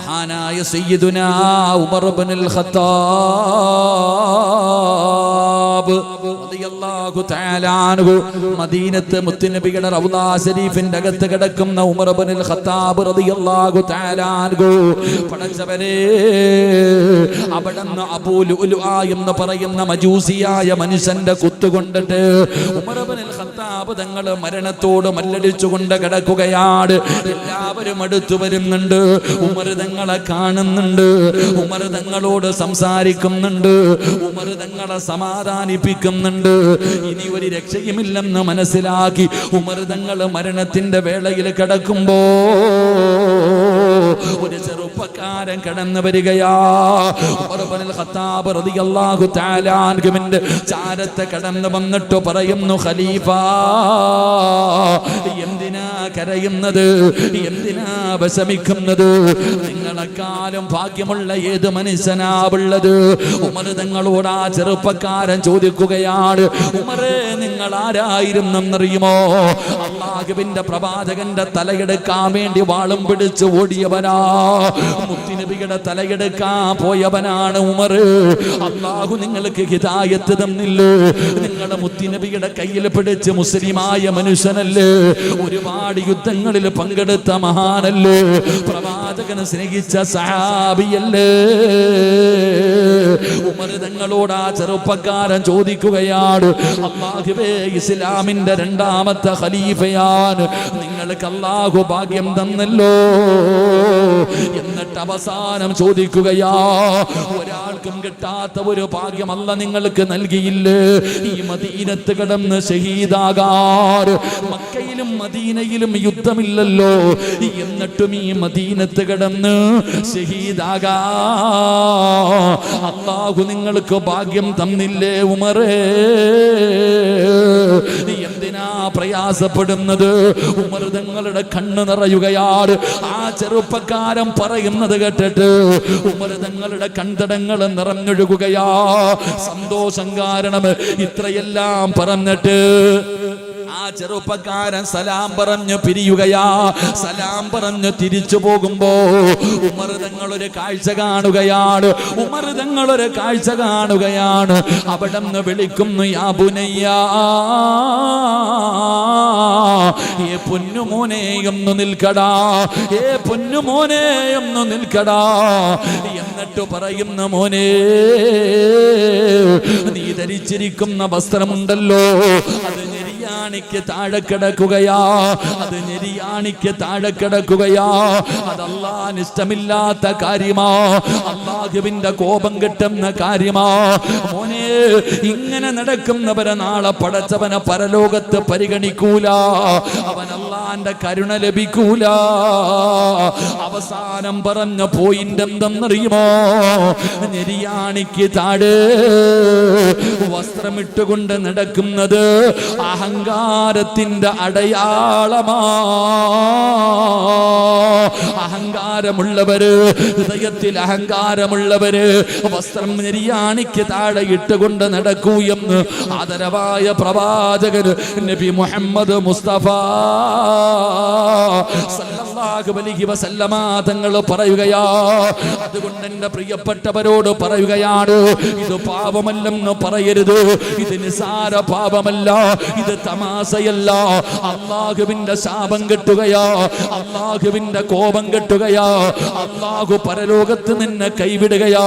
മഹാനായ സയ്യിദുനാ ഉമർ ഇബ്നുൽ ഖത്താബ് റളിയല്ലാഹു തആല അൻഹു മദീനത്തെ മുത്തുനബിയുടെ റൗളാ ശരീഫിന്റെ അകത്ത് കിടക്കുന്ന ഉമർ ഇബ്നുൽ ഖത്താബ് റളിയല്ലാഹു തആല അൻഹു പടച്ചവനെ അവിടുന്ന് അബൂ ലുഅ്ലുഅ എന്ന് പറയുന്ന മജൂസിയായ മനുഷ്യന്റെ കുത്തുകൊണ്ടിട്ട് ഉമർ ഇബ്നുൽ ഖത്താബ് തങ്ങൾ മരണത്തോട് മല്ലടിച്ചുകൊണ്ട് കിടക്കുകയാണ്. എല്ലാവരും അടുത്തു വരുന്നുണ്ട്, ഉമർ തങ്ങളെ കാണുന്നുണ്ട്, ഉമർ തങ്ങളോട് സംസാരിക്കുന്നുണ്ട്, ഉമർ തങ്ങളെ സമാധാനിപ്പിക്കുന്നുണ്ട്. ഇനി ഒരു രക്ഷയുമില്ലെന്ന് മനസ്സിലാക്കി ഉമർ തങ്ങൾ മരണത്തിന്റെ വേളയിൽ കിടക്കുമ്പോ ഒരു ചെറുപ്പക്കാരൻ കടന്നു വരികയാ. ഉമർ ഇബ്നുൽ ഖത്താബ് റളിയല്ലാഹു തആല അൻഹുവിന്റെ ചാരത്തെ കടന്നു വന്നിട്ട് പറയുന്നു, ഖലീഫ എന്തിനാ കരയുന്നത്, എന്തിനാ വിഷമിക്കുന്നത്? നിങ്ങളെക്കാളും ഭാഗ്യമുള്ള ഏത് മനുഷ്യനാവുള്ളത്? ഉമർ തങ്ങളോട് ആ ചെറുപ്പക്കാരൻ ചോദിക്കുകയാണ്, ഉമറേ നിങ്ങൾ ആരായിരുന്നെന്നറിയുമോ? അല്ലാഹുവിന്റെ പ്രവാചകന്റെ തലയെടുക്കാൻ വേണ്ടി വാളും പിടിച്ച് ഓടിയവനാ, മുത്തുനബിയുടെ തലയെടുക്കാൻ പോയവനാണ് ഉമർ. അല്ലാഹു നിങ്ങൾക്ക് ഹിദായത്ത് തന്നില്ലേ? നിങ്ങളുടെ മുത്തുനബിയുടെ കയ്യിൽ പിടിച്ച് മുസ്ലിമായ മനുഷ്യനല്ലേ, ഒരുപാട് യുദ്ധങ്ങളിൽ പങ്കെടുത്ത മഹാനല്ലേ, പ്രവാചകനെ സ്നേഹിച്ച സഹാബിയല്ലേ? ഉമർ തങ്ങളോട് ആ ചെറുപ്പക്കാരൻ ചോദിക്കുകയാണ്, അല്ലാഹുവേ ഇസ്ലാമിന്റെ രണ്ടാമത്തെ ഖലീഫയാണ്, നിങ്ങൾക്ക് അല്ലാഹു ഭാഗ്യം തന്നല്ലോ. എന്നിട്ട് അവസാനം ചോദിക്കുകയാ, ഒരാൾക്കും കിട്ടാത്ത ഒരു ഭാഗ്യം അല്ല നിങ്ങൾക്ക് നൽകിയില്ലേ? ഈ മദീനത്ത് കിടന്ന് ഷഹീദാകാർ. മക്കയിലും മദീനയിലും യുദ്ധമില്ലല്ലോ, എന്നിട്ടും ഈ മദീനത്ത് കിടന്ന് ഷഹീദാകാ അല്ലാഹു നിങ്ങൾക്ക് ഭാഗ്യം തന്നില്ലേ ഉമറേ? എന്തിനാ പ്രയാസപ്പെടുന്നത്? ഉമർ തങ്ങളുടെ കണ്ണ് നിറയുകയാണ്. ആ ചെറുപ്പക്കാരൻ പറയുന്നത് കേട്ടിട്ട് ഉമർ തങ്ങളുടെ കൺതടങ്ങൾ നിറഞ്ഞൊഴുകുകയാ. സന്തോഷം കാരണം ഇത്രയെല്ലാം പറഞ്ഞിട്ട് ആ ചെറുപ്പക്കാരൻ സലാം പറഞ്ഞു പിരിയുകയാ. സലാം പറഞ്ഞു തിരിച്ചു പോകുമ്പോ ഉമർ തങ്ങളൊരു കാഴ്ച കാണുകയാണ്. ഉമർ തങ്ങളൊരു കാഴ്ച കാണുകയാണ്. അവിടെ നിന്ന് വിളിക്കുന്നു, യാ ബുനയ്യാ, ഏ പൊന്നുമോനെ ഒന്ന് നിൽക്കടാ, ഏ പൊന്നുമോനെ ഒന്ന് നിൽക്കടാ. എന്നിട്ട് പറയുന്ന, മോനെ നീ ധരിച്ചിരിക്കുന്ന വസ്ത്രമുണ്ടല്ലോ അത് ഞെരിയാണിക്ക് താഴെ കിടക്കുകയാ, അത് ഞെരിയാണിക്ക് താഴെ കിടക്കുകയാ. അത് അല്ലാഹുവിന് ഇഷ്ടമില്ലാത്ത കാര്യമാ, അല്ലാഹുവിന്റെ കോപം കിട്ടുന്ന കാര്യമാ. മോനെ ഇങ്ങനെ നടക്കുന്നവരെ നാളെ പടച്ചവനെ പരലോകത്ത് പരിഗണിക്കൂല, അവൻ അല്ലാഹുവിന്റെ കരുണ ലഭിക്കൂല. അവസാനം പറഞ്ഞ പോയിന്റ് എന്തെന്നറിയുമോ? ഞെരിയാണിക്ക് താഴെ വസ്ത്രമിട്ടുകൊണ്ട് നടക്കുന്നത് അഹങ്കാരത്തിന്റെ അടയാളമാ. അഹങ്കാരമുള്ളവര്, ഹൃദയത്തിൽ അഹങ്കാരമുള്ളവര് വസ്ത്രം ഞെരിയാണിക്ക് താഴെ ഇട്ടുകൊണ്ട് നടക്കൂ എന്ന് ആദരവായ പ്രവാചകൻ നബി മുഹമ്മദ് മുസ്തഫ സല്ലല്ലാഹു അലൈഹി വസല്ലമ തങ്ങൾ പറയുകയാ. അതുകൊണ്ട് എന്റെ പ്രിയപ്പെട്ടവരോട് പറയുകയാണ്, ഇത് പാപമല്ലെന്ന് പറയരുത്, ഇത് നിസാര പാപമല്ല, ഇത് തമാശയല്ല. അല്ലാഹുവിന്റെ ശാപം കെട്ടുകയാ, അല്ലാഹുവിന്റെ കോപം കെട്ടുകയാ, അല്ലാഹു പരലോകത്ത് നിന്നെ കൈവിടുകയാ,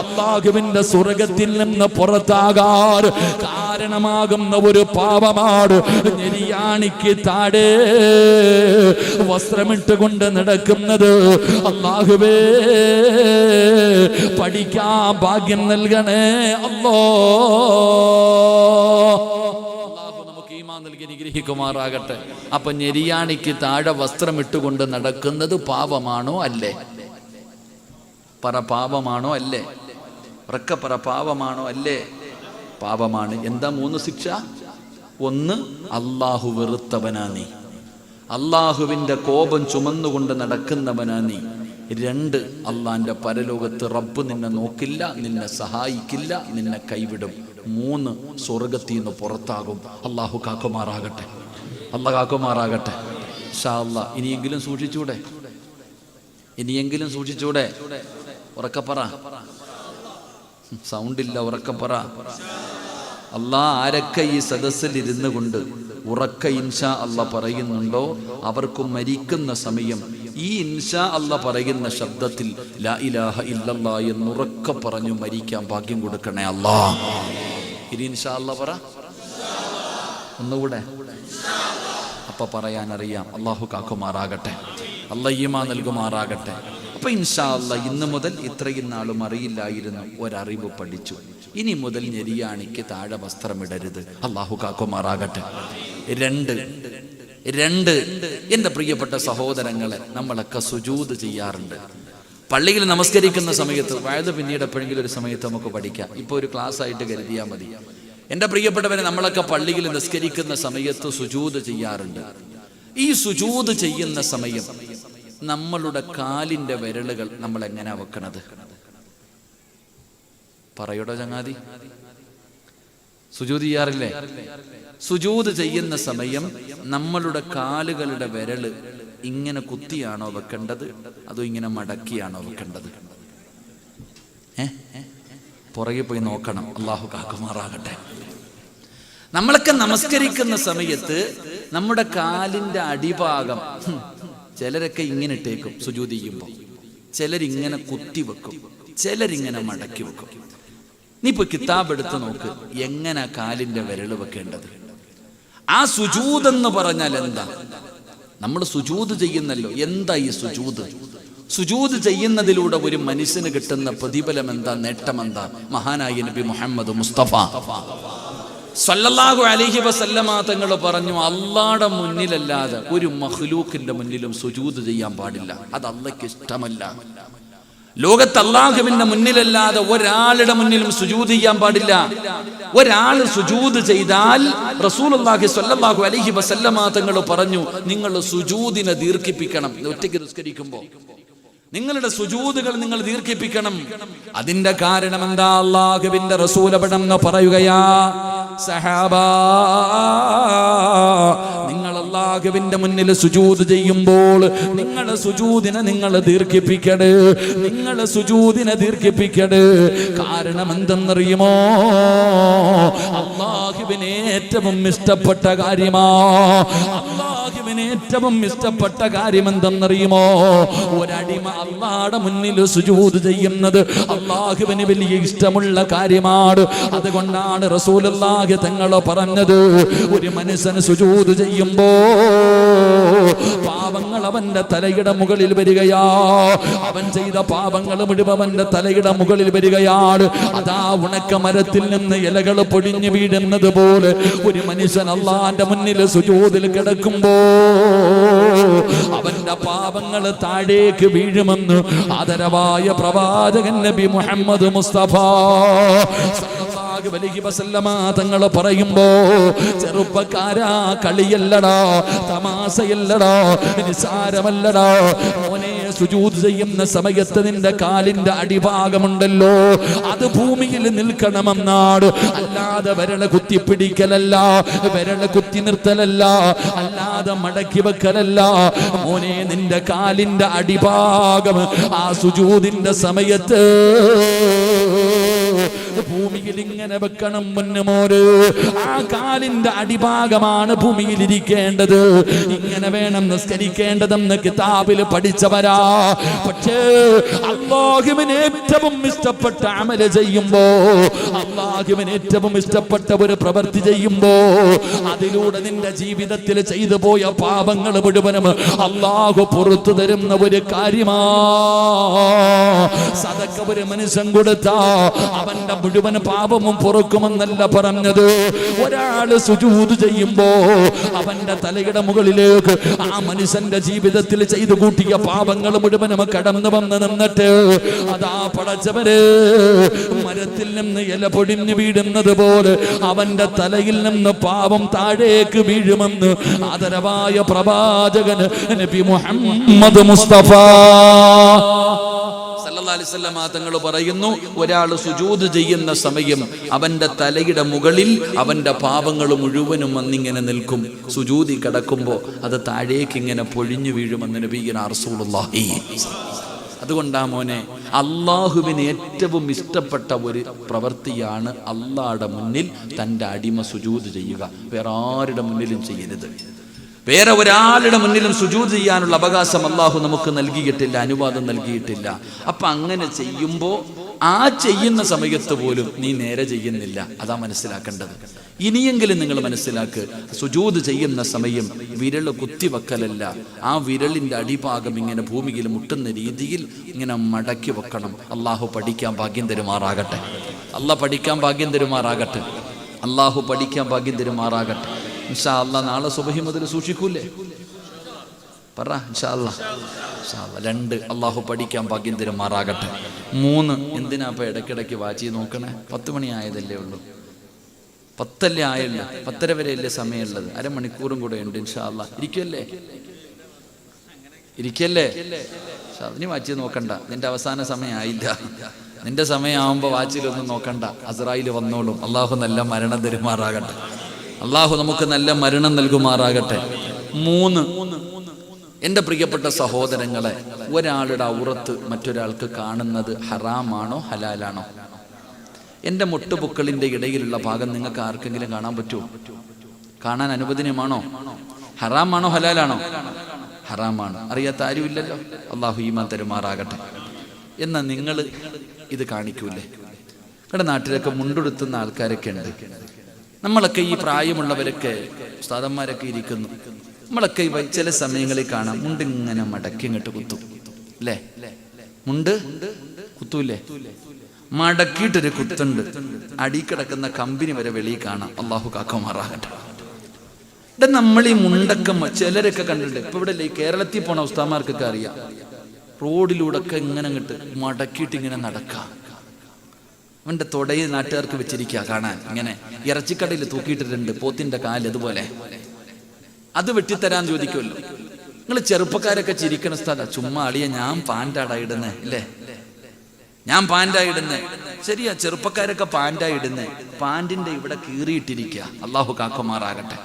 അല്ലാഹുവിന്റെ സ്വർഗത്തിൽ നിന്ന് പുറത്താകാൻ കാരണമാകുന്ന ഒരു പാപമാണ് ഞെരിയാണിക്ക് താഴെ വസ്ത്രമിട്ടുകൊണ്ട് നടക്കുന്നത്. അല്ലാഹുവേ പഠിക്കാൻ ഭാഗ്യം നൽകണേ അല്ലാഹു നമുക്ക് ഈമാൻ നൽകി അനുഗ്രഹിക്കുമാറാകട്ടെ. അപ്പൊ ഞെരിയാണിക്ക് താഴെ വസ്ത്രം ഇട്ടുകൊണ്ട് നടക്കുന്നത് പാപമാണോ അല്ലേ? പറ, പാപമാണോ അല്ലേ? ഉറക്കെ പറ, പാപമാണോ അല്ലേ? പാപമാണ്. എന്താ 3 ശിക്ഷ? 1, അല്ലാഹു വെറുത്തവനാ നീ, അല്ലാഹുവിന്റെ കോപം ചുമന്നുകൊണ്ട് നടക്കുന്നവനാ നീ. 2, അള്ളാന്റെ പരലോകത്ത് റബ്ബ് നിന്നെ നോക്കില്ല, നിന്നെ സഹായിക്കില്ല, നിന്നെ കൈവിടും. 3, സ്വർഗത്തിൽ നിന്ന് പുറത്താകും. അള്ളാഹു കാക്കുമാറാകട്ടെ, അള്ളാഹ് കാക്കുമാറാകട്ടെ. ഇൻഷാ അല്ലാഹ് ഇനിയെങ്കിലും സൂക്ഷിച്ചൂടെ? ഇനിയെങ്കിലും സൂക്ഷിച്ചൂടെ? ഉറക്കപ്പറ, സൗണ്ടില്ല, ഉറക്കപ്പറ. അല്ലാഹ് ആരൊക്കെ ഈ സദസ്സിൽ ഇരുന്നു കൊണ്ട് ഉറക്ക ഇൻഷാ അല്ലാ പറയുന്നുണ്ടോ അവർക്ക് മരിക്കുന്ന സമയം ഈ ഇൻഷാ അല്ലാ പറയുന്ന ശബ്ദത്തിൽ ലാ ഇലാഹ ഇല്ലല്ലാ എന്നുറക്ക പറഞ്ഞു മരിക്കാൻ ഭാഗ്യം കൊടുക്കണേ അല്ലാഹ്. ഇനി ഇൻഷാ അല്ലാ പറ, ഒന്നുകൂടെ. അപ്പൊ പറയാനറിയാം. അല്ലാഹു കാക്കുമാറാകട്ടെ, അല്ലാഹ് ഈമാൻ നൽകുമാറാകട്ടെ. അപ്പൊ ഇൻഷാ അല്ലാ ഇന്ന് മുതൽ ഇത്രയും നാളും അറിയില്ലായിരുന്നു, ഒരറിവ് പഠിച്ചു. ഇനി മുതൽ ഞെരിയാണിക്ക് താഴെ വസ്ത്രമിടരുത്. അല്ലാഹു കാക്കുമാറാകട്ടെ. രണ്ട് എൻ്റെ പ്രിയപ്പെട്ട സഹോദരങ്ങളെ, നമ്മളൊക്കെ സുജൂദ് ചെയ്യാറുണ്ട്. പള്ളിയിൽ നമസ്കരിക്കുന്ന സമയത്ത്, വയത് പിന്നീട് എപ്പോഴെങ്കിലും ഒരു സമയത്ത് നമുക്ക് പഠിക്കാം, ഇപ്പോൾ ഒരു ക്ലാസ് ആയിട്ട് കരുതിയാൽ മതി. എൻ്റെ പ്രിയപ്പെട്ടവരെ, നമ്മളൊക്കെ പള്ളിയിൽ നിസ്കരിക്കുന്ന സമയത്ത് സുജൂദ് ചെയ്യാറുണ്ട്. ഈ സുജൂദ് ചെയ്യുന്ന സമയം നമ്മളുടെ കാലിൻ്റെ വിരലുകൾ നമ്മൾ എങ്ങനെയാ വെക്കണത്? പറയൂടോ ചങ്ങാതി, സുജൂദ് ചെയ്യാറില്ലേ? സുജൂദ് ചെയ്യുന്ന സമയം നമ്മളുടെ കാലുകളുടെ വിരല് ഇങ്ങനെ കുത്തിയാണോ വെക്കേണ്ടത്, അതോ ഇങ്ങനെ മടക്കിയാണോ വെക്കേണ്ടത്? പുറകെ പോയി നോക്കണം. അല്ലാഹു കാക്കുമാറാകട്ടെ. നമ്മളൊക്കെ നമസ്കരിക്കുന്ന സമയത്ത് നമ്മുടെ കാലിന്റെ അടിഭാഗം ചിലരൊക്കെ ഇങ്ങനെ ഇട്ടേക്കും സുജൂദ് ചെയ്യുമ്പോൾ, ചിലരിങ്ങനെ കുത്തി വെക്കും, ചിലരിങ്ങനെ മടക്കി വെക്കും. നീ ഇപ്പൊ കിതാബ് എടുത്ത് നോക്ക്, എങ്ങനെ കാലിന്റെ വിരൽ വെക്കേണ്ടത്? ആ സുജൂദ് എന്ന് പറഞ്ഞാൽ എന്താ? നമ്മൾ സുജൂദ് ചെയ്യുന്നല്ലോ. എന്താ ഈ സുജൂദ്? സുജൂദ് ചെയ്യുന്നതിലൂടെ ഒരു മനുഷ്യന് കിട്ടുന്ന പ്രതിഫലം എന്താ, നേട്ടം എന്താ? മഹാനായ നബി മുഹമ്മദ് മുസ്തഫ സല്ലല്ലാഹു അലൈഹി വസല്ലമ തങ്ങൾ പറഞ്ഞു, അല്ലാഹുടെ മുന്നിലല്ലാതെ ഒരു മഖ്ലൂക്കിന്റെ മുന്നിലും സുജൂദ് ചെയ്യാൻ പാടില്ല. അത് അല്ലാഹ്ക്ക് ഇഷ്ടമല്ല. ലോകത്ത് അല്ലാഹുവിന്റെ മുന്നിലല്ലാതെ ഒരാളുടെ മുന്നിലും സുജൂദ് ചെയ്യാൻ പാടില്ല. ഒരാൾ സുജൂദ് ചെയ്താൽ റസൂലുള്ളാഹി സ്വല്ലല്ലാഹു അലൈഹി വസല്ലമ തങ്ങൾ പറഞ്ഞു, നിങ്ങൾ സുജൂദിനെ ദീർഘിപ്പിക്കണം. ഒറ്റയ്ക്ക് നിസ്കരിക്കുമ്പോൾ നിങ്ങളുടെ സുജൂദുകൾ നിങ്ങൾ ദീർഘിപ്പിക്കണം. അതിന്റെ കാരണം എന്താ? അല്ലാഹുവിന്റെ റസൂൽ അവിടെന്ന് പറയുകയാ, സഹാബാ, നിങ്ങൾ അല്ലാഹുവിന്റെ മുന്നിൽ സുജൂദ് ചെയ്യുമ്പോൾ നിങ്ങളുടെ സുജൂദിനെ നിങ്ങൾ ദീർഘിപ്പിക്കണേ, നിങ്ങളുടെ സുജൂദിനെ ദീർഘിപ്പിക്കണേ. കാരണം എന്തെന്നറിയുമോ? അല്ലാഹുവിന് ഏറ്റവും ഇഷ്ടപ്പെട്ട കാര്യമാ. അല്ലാഹുവിന് ഏറ്റവും ഇഷ്ടപ്പെട്ട കാര്യം എന്തെന്നറിയുമോ? ഒരടിമ അല്ലാഹുവിന്റെ മുന്നിൽ സുജൂദ് ചെയ്യുന്നത് അല്ലാഹുവിന് വലിയ ഇഷ്ടമുള്ള കാര്യമാണ്. അതുകൊണ്ടാണ് റസൂലുള്ളാഹി തങ്ങൾ പറഞ്ഞത്, ഒരു മനുഷ്യന് സുജൂദ് ചെയ്യുമ്പോ പാപങ്ങൾ അവന്റെ തലയുടെ മുകളിൽ വരികയാ. അവൻ ചെയ്ത പാപങ്ങൾ മുഴുവൻ അവന്റെ തലയുടെ മുകളിൽ വരികയാണ്. അതാ ഉണക്ക മരത്തിൽ നിന്ന് ഇലകൾ പൊടിഞ്ഞു വീഴുന്നത് പോലെ ഒരു മനുഷ്യൻ അല്ലാഹുവിന്റെ മുന്നിൽ സുജൂദിൽ കിടക്കുമ്പോ അവന്റെ പാപങ്ങൾ താഴേക്ക് വീഴുമെന്ന് ആദരവായ പ്രവാചകൻ നബി മുഹമ്മദ് മുസ്തഫ സല്ലല്ലാഹു അലൈഹി വസല്ലമ തങ്ങൾ പറയുമ്പോ, ചെറുപ്പക്കാരാ, കളിയല്ലടാ, തമാശയല്ലടാ, നിസാരമല്ലടാ മോനെ. സുജൂദ് ചെയ്യുന്ന സമയത്ത് നിന്റെ കാലിന്റെ അടിഭാഗമുണ്ടല്ലോ, അത് ഭൂമിയിൽ നിൽക്കണമെന്നാണ്. അല്ലാതെ വിരല് കുത്തിപ്പിടിക്കലല്ല, വിരല് കുത്തി നിർത്തലല്ല, അല്ലാതെ മടക്കി വെക്കലല്ല മോനെ. നിന്റെ കാലിന്റെ അടിഭാഗം ആ സുജൂദിന്റെ സമയത്ത് ഭൂമിയിൽ ഇങ്ങനെ വെക്കണം മുന്നുമോര്. ആ കാലിന്റെ അടിഭാഗമാണ് ഭൂമിയിൽ ഇരിക്കേണ്ടത്. ഇങ്ങനെ വേണം നിസ്കരിക്കേണ്ടതെന്ന് കിതാബിൽ പഠിച്ചവരാ. പക്ഷേ അല്ലാഹുവിന് ഏറ്റവും ഇഷ്ടപ്പെട്ട അമല് ചെയ്യുമ്പോ, അല്ലാഹുവിന് ഏറ്റവും ഇഷ്ടപ്പെട്ട ഒരു പ്രവൃത്തി ചെയ്യുമ്പോ, അതിലൂടെ നിന്റെ ജീവിതത്തിൽ ചെയ്തു പോയ പാപങ്ങൾ മുഴുവനും അല്ലാഹു പുറത്തു തരുന്ന ഒരു കാര്യമാ. സദഖ ഒരു മനുഷ്യൻ കൊടുത്താ അവന്റെ മുഴുവൻ പാപവും പൊറുക്കുമെന്നല്ല പറഞ്ഞത്. ഒരാള് സുജൂദ് ചെയ്യുമ്പോ അവന്റെ തലയുടെ മുകളിലേക്ക് ആ മനുഷ്യന്റെ ജീവിതത്തിൽ ചെയ്തു കൂട്ടിയ പാപങ്ങൾ മുഴുവനും കടന്നു വന്ന് നിന്നിട്ട്, അതാ പടച്ചവര് മരത്തിൽ നിന്ന് ഇല പൊടിഞ്ഞു വീഴുന്നത് പോലെ അവന്റെ തലയിൽ നിന്ന് പാപം താഴേക്ക് വീഴുമെന്ന് ആദരവായ പ്രവാചകൻ നബി മുഹമ്മദ് മുസ്തഫ തങ്ങൾ പറയുന്നു, ഒരാൾ സുജൂദ് ചെയ്യുന്ന സമയം അവന്റെ തലയുടെ മുകളിൽ അവന്റെ പാപങ്ങൾ മുഴുവനും വന്നിങ്ങനെ നിൽക്കും. സുജൂദി കിടക്കുമ്പോ അത് താഴേക്ക് ഇങ്ങനെ പൊഴിഞ്ഞു വീഴുമെന്ന് നബിയുനാ റസൂലുള്ളാഹി അതുകൊണ്ടാ മോനെ, അള്ളാഹുവിന് ഏറ്റവും ഇഷ്ടപ്പെട്ട ഒരു പ്രവൃത്തിയാണ് അള്ളാഹുടെ മുന്നിൽ തൻ്റെ അടിമ സുജൂദ് ചെയ്യുക. വേറെ ആരുടെ മുന്നിലും ചെയ്യരുത്. വേറെ ഒരാളുടെ മുന്നിലും സുജൂദ് ചെയ്യാനുള്ള അവകാശം അള്ളാഹു നമുക്ക് നൽകിയിട്ടില്ല, അനുവാദം നൽകിയിട്ടില്ല. അപ്പൊ അങ്ങനെ ചെയ്യുമ്പോൾ ആ ചെയ്യുന്ന സമയത്ത് പോലും നീ നേരെ ചെയ്യുന്നില്ല. അതാ മനസ്സിലാക്കേണ്ടത്. ഇനിയെങ്കിലും നിങ്ങൾ മനസ്സിലാക്ക്, സുജൂദ് ചെയ്യുന്ന സമയം വിരൽ കുത്തിവെക്കലല്ല, ആ വിരലിന്റെ അടിഭാഗം ഇങ്ങനെ ഭൂമിയിൽ മുട്ടുന്ന രീതിയിൽ ഇങ്ങനെ മടക്കി വെക്കണം. അള്ളാഹു പഠിക്കാൻ ഭാഗ്യം തരുമാറാകട്ടെ. അള്ളാഹ് പഠിക്കാൻ ഭാഗ്യം തരുമാറാകട്ടെ. അള്ളാഹു പഠിക്കാൻ ഭാഗ്യം തരുമാറാകട്ടെ. ഇൻഷാ അല്ലാഹ് നാളെ സുബഹി മുതൽ സൂക്ഷിക്കൂലേ? പറ ഇൻഷാ അല്ലാഹ്. 2 അള്ളാഹു പഠിക്കാൻ ഭാഗ്യം തരുമാറാകട്ടെ. 3 എന്തിനാ ഇപ്പൊ ഇടയ്ക്കിടയ്ക്ക് വാച്ചി നോക്കണേ? 10 മണി ആയതല്ലേ ഉള്ളൂ, 10 ആയല്ലോ, 10:30 വരെയല്ലേ സമയമുള്ളത്. അരമണിക്കൂറും കൂടെ ഉണ്ട്. ഇൻഷാ അല്ലാഹ് ഇരിക്കല്ലേ? നീ വാച്ച് നോക്കണ്ട, നിന്റെ അവസാന സമയം ആയില്ല. നിന്റെ സമയമാകുമ്പോൾ വാച്ചിലൊന്നും നോക്കണ്ട, അസ്രായിൽ വന്നോളും. അള്ളാഹു നല്ല മരണം തരുമാറാകട്ടെ. അള്ളാഹു നമുക്ക് നല്ല മരണം നൽകുമാറാകട്ടെ. 3 എൻ്റെ പ്രിയപ്പെട്ട സഹോദരങ്ങളെ, ഒരാളുടെ ഔറത്ത് മറ്റൊരാൾക്ക് കാണുന്നത് ഹറാമാണോ ഹലാലാണോ? എൻ്റെ മുട്ടുപൊക്കളിൻ്റെ ഇടയിലുള്ള ഭാഗം നിങ്ങൾക്ക് ആർക്കെങ്കിലും കാണാൻ പറ്റുമോ? കാണാൻ അനുവദനീയമാണോ? ഹറാമാണോ ഹലാലാണോ? ഹറാമാണ്. അറിയാത്ത ആരുമില്ലല്ലോ. അള്ളാഹു ഈമാൻ തരുമാറാകട്ടെ. എന്നാൽ നിങ്ങൾ ഇത് കാണിക്കൂലേ? ഇവിടെ നാട്ടിലൊക്കെ മുണ്ടെടുത്തുന്ന ആൾക്കാരൊക്കെ ഉണ്ട്. നമ്മളൊക്കെ ഈ പ്രായമുള്ളവരൊക്കെ ഉസ്താദന്മാരൊക്കെ ഇരിക്കുന്നു. നമ്മളൊക്കെ ചില സമയങ്ങളിൽ കാണാം മുണ്ടിങ്ങനെ മടക്കി ഇങ്ങോട്ട് കുത്തും അല്ലേ? മുണ്ട് കുത്തൂല്ലേ? മടക്കിയിട്ടൊരു കുത്തുണ്ട്, അടി കിടക്കുന്ന കമ്പനി വരെ വെളിയിൽ കാണാം. അള്ളാഹു കാക്കുമാറാകട്ടെ. ഇവിടെ നമ്മൾ ഈ മുണ്ടക്കം ചിലരൊക്കെ കണ്ടിട്ടുണ്ട്. ഇപ്പൊ ഇവിടെ കേരളത്തിൽ പോണ ഉസ്താദന്മാർക്കൊക്കെ അറിയാം, റോഡിലൂടെ ഒക്കെ ഇങ്ങനെ അങ്ങോട്ട് മടക്കിയിട്ട് ഇങ്ങനെ നടക്കാം. അവന്റെ തൊടയിൽ നാട്ടുകാർക്ക് വെച്ചിരിക്കുക കാണാൻ. ഇങ്ങനെ ഇറച്ചിക്കടയിൽ തൂക്കിയിട്ടിട്ടുണ്ട് പോത്തിന്റെ കാല്, അതുപോലെ. അത് വെട്ടിത്തരാൻ ചോദിക്കുമല്ലോ. നിങ്ങൾ ചെറുപ്പക്കാരൊക്കെ ചിരിക്കണ സ്ഥലം. ചുമ്മാ അളിയ, ഞാൻ പാൻറ്റാടാ ഇടുന്നേ അല്ലേ? ഞാൻ പാൻറ്റാ ഇടുന്നേ. ശരിയാ, ചെറുപ്പക്കാരൊക്കെ പാൻറ്റാ ഇടുന്നേ. പാൻറ്റിന്റെ ഇവിടെ കീറിയിട്ടിരിക്കുക. അള്ളാഹു കാക്കുമാറാകട്ടെ.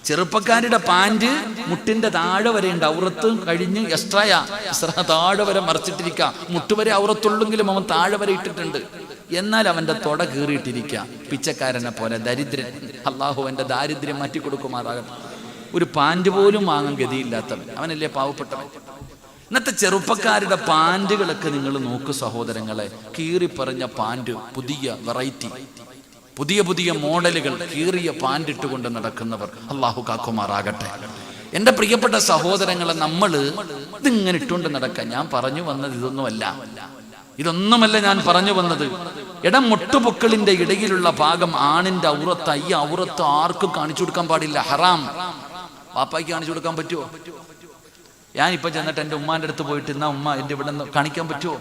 ചെറുപ്പക്കാരുടെ പാൻറ് മുട്ടിന്റെ താഴെ വരെ ഉണ്ട്. ഔറത്ത് കഴിഞ്ഞ് എക്സ്ട്രാ താഴെ വരെ മറിച്ചിട്ടിരിക്കുക. മുട്ടുവരെ ഔറത്തുള്ളെങ്കിലും അവൻ താഴെ വരെ ഇട്ടിട്ടുണ്ട്. എന്നാൽ അവന്റെ തൊട കീറിയിട്ടിരിക്കുക. പിച്ചക്കാരനെ പോലെ ദരിദ്രൻ. അള്ളാഹു അവന്റെ ദാരിദ്ര്യം മാറ്റി കൊടുക്കുമാറാകട്ടെ. ഒരു പാൻറ് പോലും വാങ്ങാൻ ഗതിയില്ലാത്തവൻ, അവനല്ലേ പാവപ്പെട്ടവൻ. ഇന്നത്തെ ചെറുപ്പക്കാരുടെ പാൻറ്റുകളൊക്കെ നിങ്ങൾ നോക്കു സഹോദരങ്ങളെ. കീറിപ്പറഞ്ഞ പാൻറ്, പുതിയ വെറൈറ്റി, പുതിയ മോഡലുകൾ, കീറിയ പാൻറ് ഇട്ടുകൊണ്ട് നടക്കുന്നവർ. അള്ളാഹു കാക്കുമാറാകട്ടെ. എൻ്റെ പ്രിയപ്പെട്ട സഹോദരങ്ങളെ, നമ്മൾ ഇതിങ്ങനെ ഇട്ടുകൊണ്ട് നടക്കാൻ ഞാൻ പറഞ്ഞു വന്നത് ഇതൊന്നുമല്ല ഞാൻ പറഞ്ഞു വന്നത്. ഇടം മുട്ടുപൊക്കളിന്റെ ഇടയിലുള്ള ഭാഗം ആണിന്റെ ഔറത്ത്. ഈ ഔറത്ത് ആർക്കും കാണിച്ചു കൊടുക്കാൻ പാടില്ല, ഹറാം. പാപ്പായ്ക്ക് കാണിച്ചു കൊടുക്കാൻ പറ്റുമോ? ഞാനിപ്പോൾ ചെന്നിട്ട് എൻ്റെ ഉമ്മാൻ്റെ അടുത്ത് പോയിട്ട്, എന്നാ ഉമ്മ എൻ്റെ ഇവിടെ കാണിക്കാൻ പറ്റുമോ?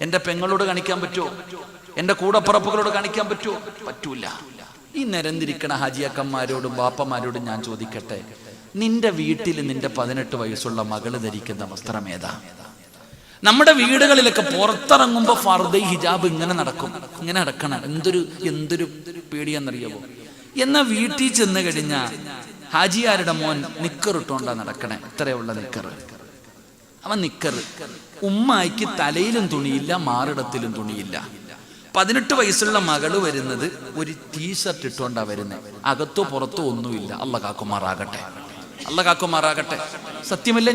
എൻ്റെ പെങ്ങളോട് കാണിക്കാൻ പറ്റുമോ? എൻ്റെ കൂടപ്പുറപ്പുകളോട് കാണിക്കാൻ പറ്റുമോ? പറ്റൂല. ഈ നിരന്നിരിക്കണ ഹാജിയക്കന്മാരോടും ബാപ്പമാരോടും ഞാൻ ചോദിക്കട്ടെ, നിന്റെ വീട്ടിൽ നിന്റെ 18 വയസ്സുള്ള മകള് ധരിക്കുന്ന വസ്ത്രം ഏതാ? നമ്മുടെ വീടുകളിലൊക്കെ പുറത്തിറങ്ങുമ്പോൾ ഫർദ ഹിജാബ് ഇങ്ങനെ നടക്കണം. എന്തൊരു പേടിയാന്നറിയാവോ? എന്നാ വീട്ടിൽ ചെന്ന് കഴിഞ്ഞാൽ ഹാജിയാരുടെ മോൻ നിക്കറിട്ടോണ്ടാ നടക്കണേ. ഇത്രയുള്ള നിക്കർ. അവൻ നിക്കർ. ഉമ്മായിക്ക് തലയിലും തുണിയില്ല, മാറിടത്തിലും തുണിയില്ല. 18 വയസ്സുള്ള മകള് വരുന്നത് ഒരു ടീഷർട്ട് ഇട്ടോണ്ടാ വരുന്നത്. അകത്തോ പുറത്തോ ഒന്നുമില്ല. അള്ളാഹു കാക്കുമാറാകട്ടെ. അള്ളാഹു കാക്കുമാറാകട്ടെ. സത്യമല്ലേ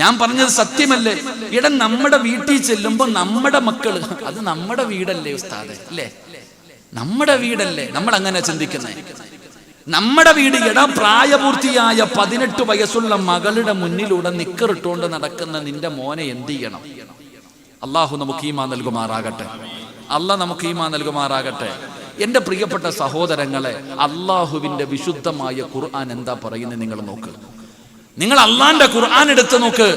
ഞാൻ പറഞ്ഞത് സത്യമല്ലേ? ഇടം നമ്മുടെ വീട്ടിൽ ചെല്ലുമ്പോ നമ്മുടെ മക്കള്, അത് നമ്മുടെ വീടല്ലേ ഉസ്താദെ, അല്ലേ? നമ്മുടെ വീടല്ലേ? നമ്മൾ അങ്ങനെ ചിന്തിക്കുന്നേ. നമ്മുടെ വീട്. പ്രായപൂർത്തിയായ 18 വയസ്സുള്ള മകളുടെ മുന്നിലൂടെ നിക്കറിട്ടുകൊണ്ട് നടക്കുന്ന നിന്റെ മോനെ എന്ത് ചെയ്യണം? അള്ളാഹു നമുക്ക് ഈമാൻ നൽകുമാറാകട്ടെ. അള്ളാഹ് നമുക്ക് ഈമാൻ നൽകുമാറാകട്ടെ. എൻ്റെ പ്രിയപ്പെട്ട സഹോദരങ്ങളെ, അള്ളാഹുവിൻ്റെ വിശുദ്ധമായ ഖുർആൻ എന്താ പറയുന്നത് നിങ്ങൾ നോക്ക്. നിങ്ങൾ അള്ളാന്റെ ഖുർആൻ എടുത്ത് നോക്ക്.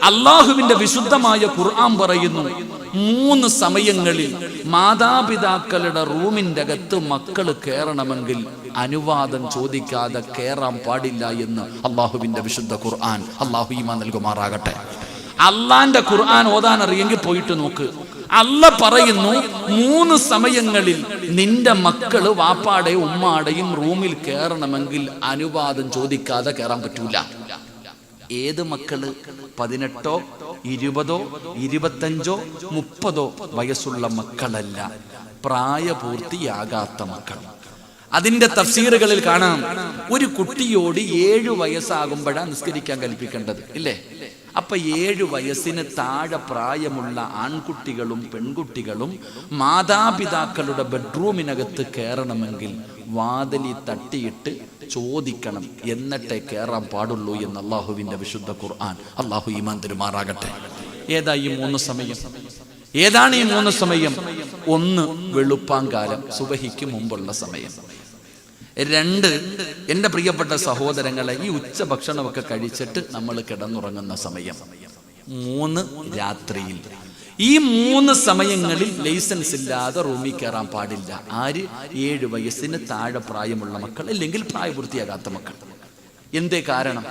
അള്ളാഹുവിന്റെ വിശുദ്ധമായ ഖുർആൻ പറയുന്നു, 3 സമയങ്ങളിൽ മാതാപിതാക്കളുടെ റൂമിന്റെ അകത്ത് മക്കള് കയറണമെങ്കിൽ അനുവാദം ചോദിക്കാതെ കയറാൻ പാടില്ല എന്ന് അള്ളാഹുവിന്റെ വിശുദ്ധ ഖുർആൻ. അള്ളാഹു ഈമാൻ നൽകുമാറാകട്ടെ. അള്ളാന്റെ ഖുർആൻ ഓതാൻ അറിയെങ്കിൽ പോയിട്ട് നോക്ക്. അല്ല പറയുന്നു, 3 സമയങ്ങളിൽ നിന്റെ മക്കള് വാപ്പാടെയും ഉമ്മാടെയും റൂമിൽ കയറണമെങ്കിൽ അനുവാദം ചോദിക്കാതെ കയറാൻ പറ്റൂല. ഏത് മക്കള്? 18, 20, 25, 30 വയസ്സുള്ള മക്കളല്ല, പ്രായപൂർത്തിയാകാത്ത മക്കൾ. അതിന്റെ തഫ്സീറുകളിൽ കാണാം, ഒരു കുട്ടിയോട് 7 വയസ്സാകുമ്പോഴാണ് നിസ്കരിക്കാൻ കൽപ്പിക്കേണ്ടത്, ഇല്ലേ? അപ്പൊ 7 വയസ്സിന് താഴെ പ്രായമുള്ള ആൺകുട്ടികളും പെൺകുട്ടികളും മാതാപിതാക്കളുടെ ബെഡ്റൂമിനകത്ത് കയറണമെങ്കിൽ വാതിലി തട്ടിയിട്ട് ചോദിക്കണം, എന്നിട്ടേ കയറാൻ പാടുള്ളൂ എന്ന് അള്ളാഹുവിന്റെ വിശുദ്ധ ഖുർആൻ. അള്ളാഹു ഈമാൻ തരുമാറാകട്ടെ. ഏതാ ഈ 3 സമയം? ഏതാണ് ഈ 3 സമയം? 1, വെളുപ്പാങ്കാലം, സുബഹിക്ക് മുമ്പുള്ള സമയം. 2, എൻ്റെ പ്രിയപ്പെട്ട സഹോദരങ്ങളെ, ഈ ഉച്ചഭക്ഷണമൊക്കെ കഴിച്ചിട്ട് നമ്മൾ കിടന്നുറങ്ങുന്ന സമയം. 3, രാത്രിയിൽ. ഈ 3 സമയങ്ങളിൽ ലൈസൻസ് ഇല്ലാതെ റൂമിൽ കയറാൻ പാടില്ല. ആര്? 7 വയസ്സിന് താഴെ പ്രായമുള്ള മക്കൾ, അല്ലെങ്കിൽ പ്രായപൂർത്തിയാകാത്ത മക്കൾ. എന്തേ കാരണം?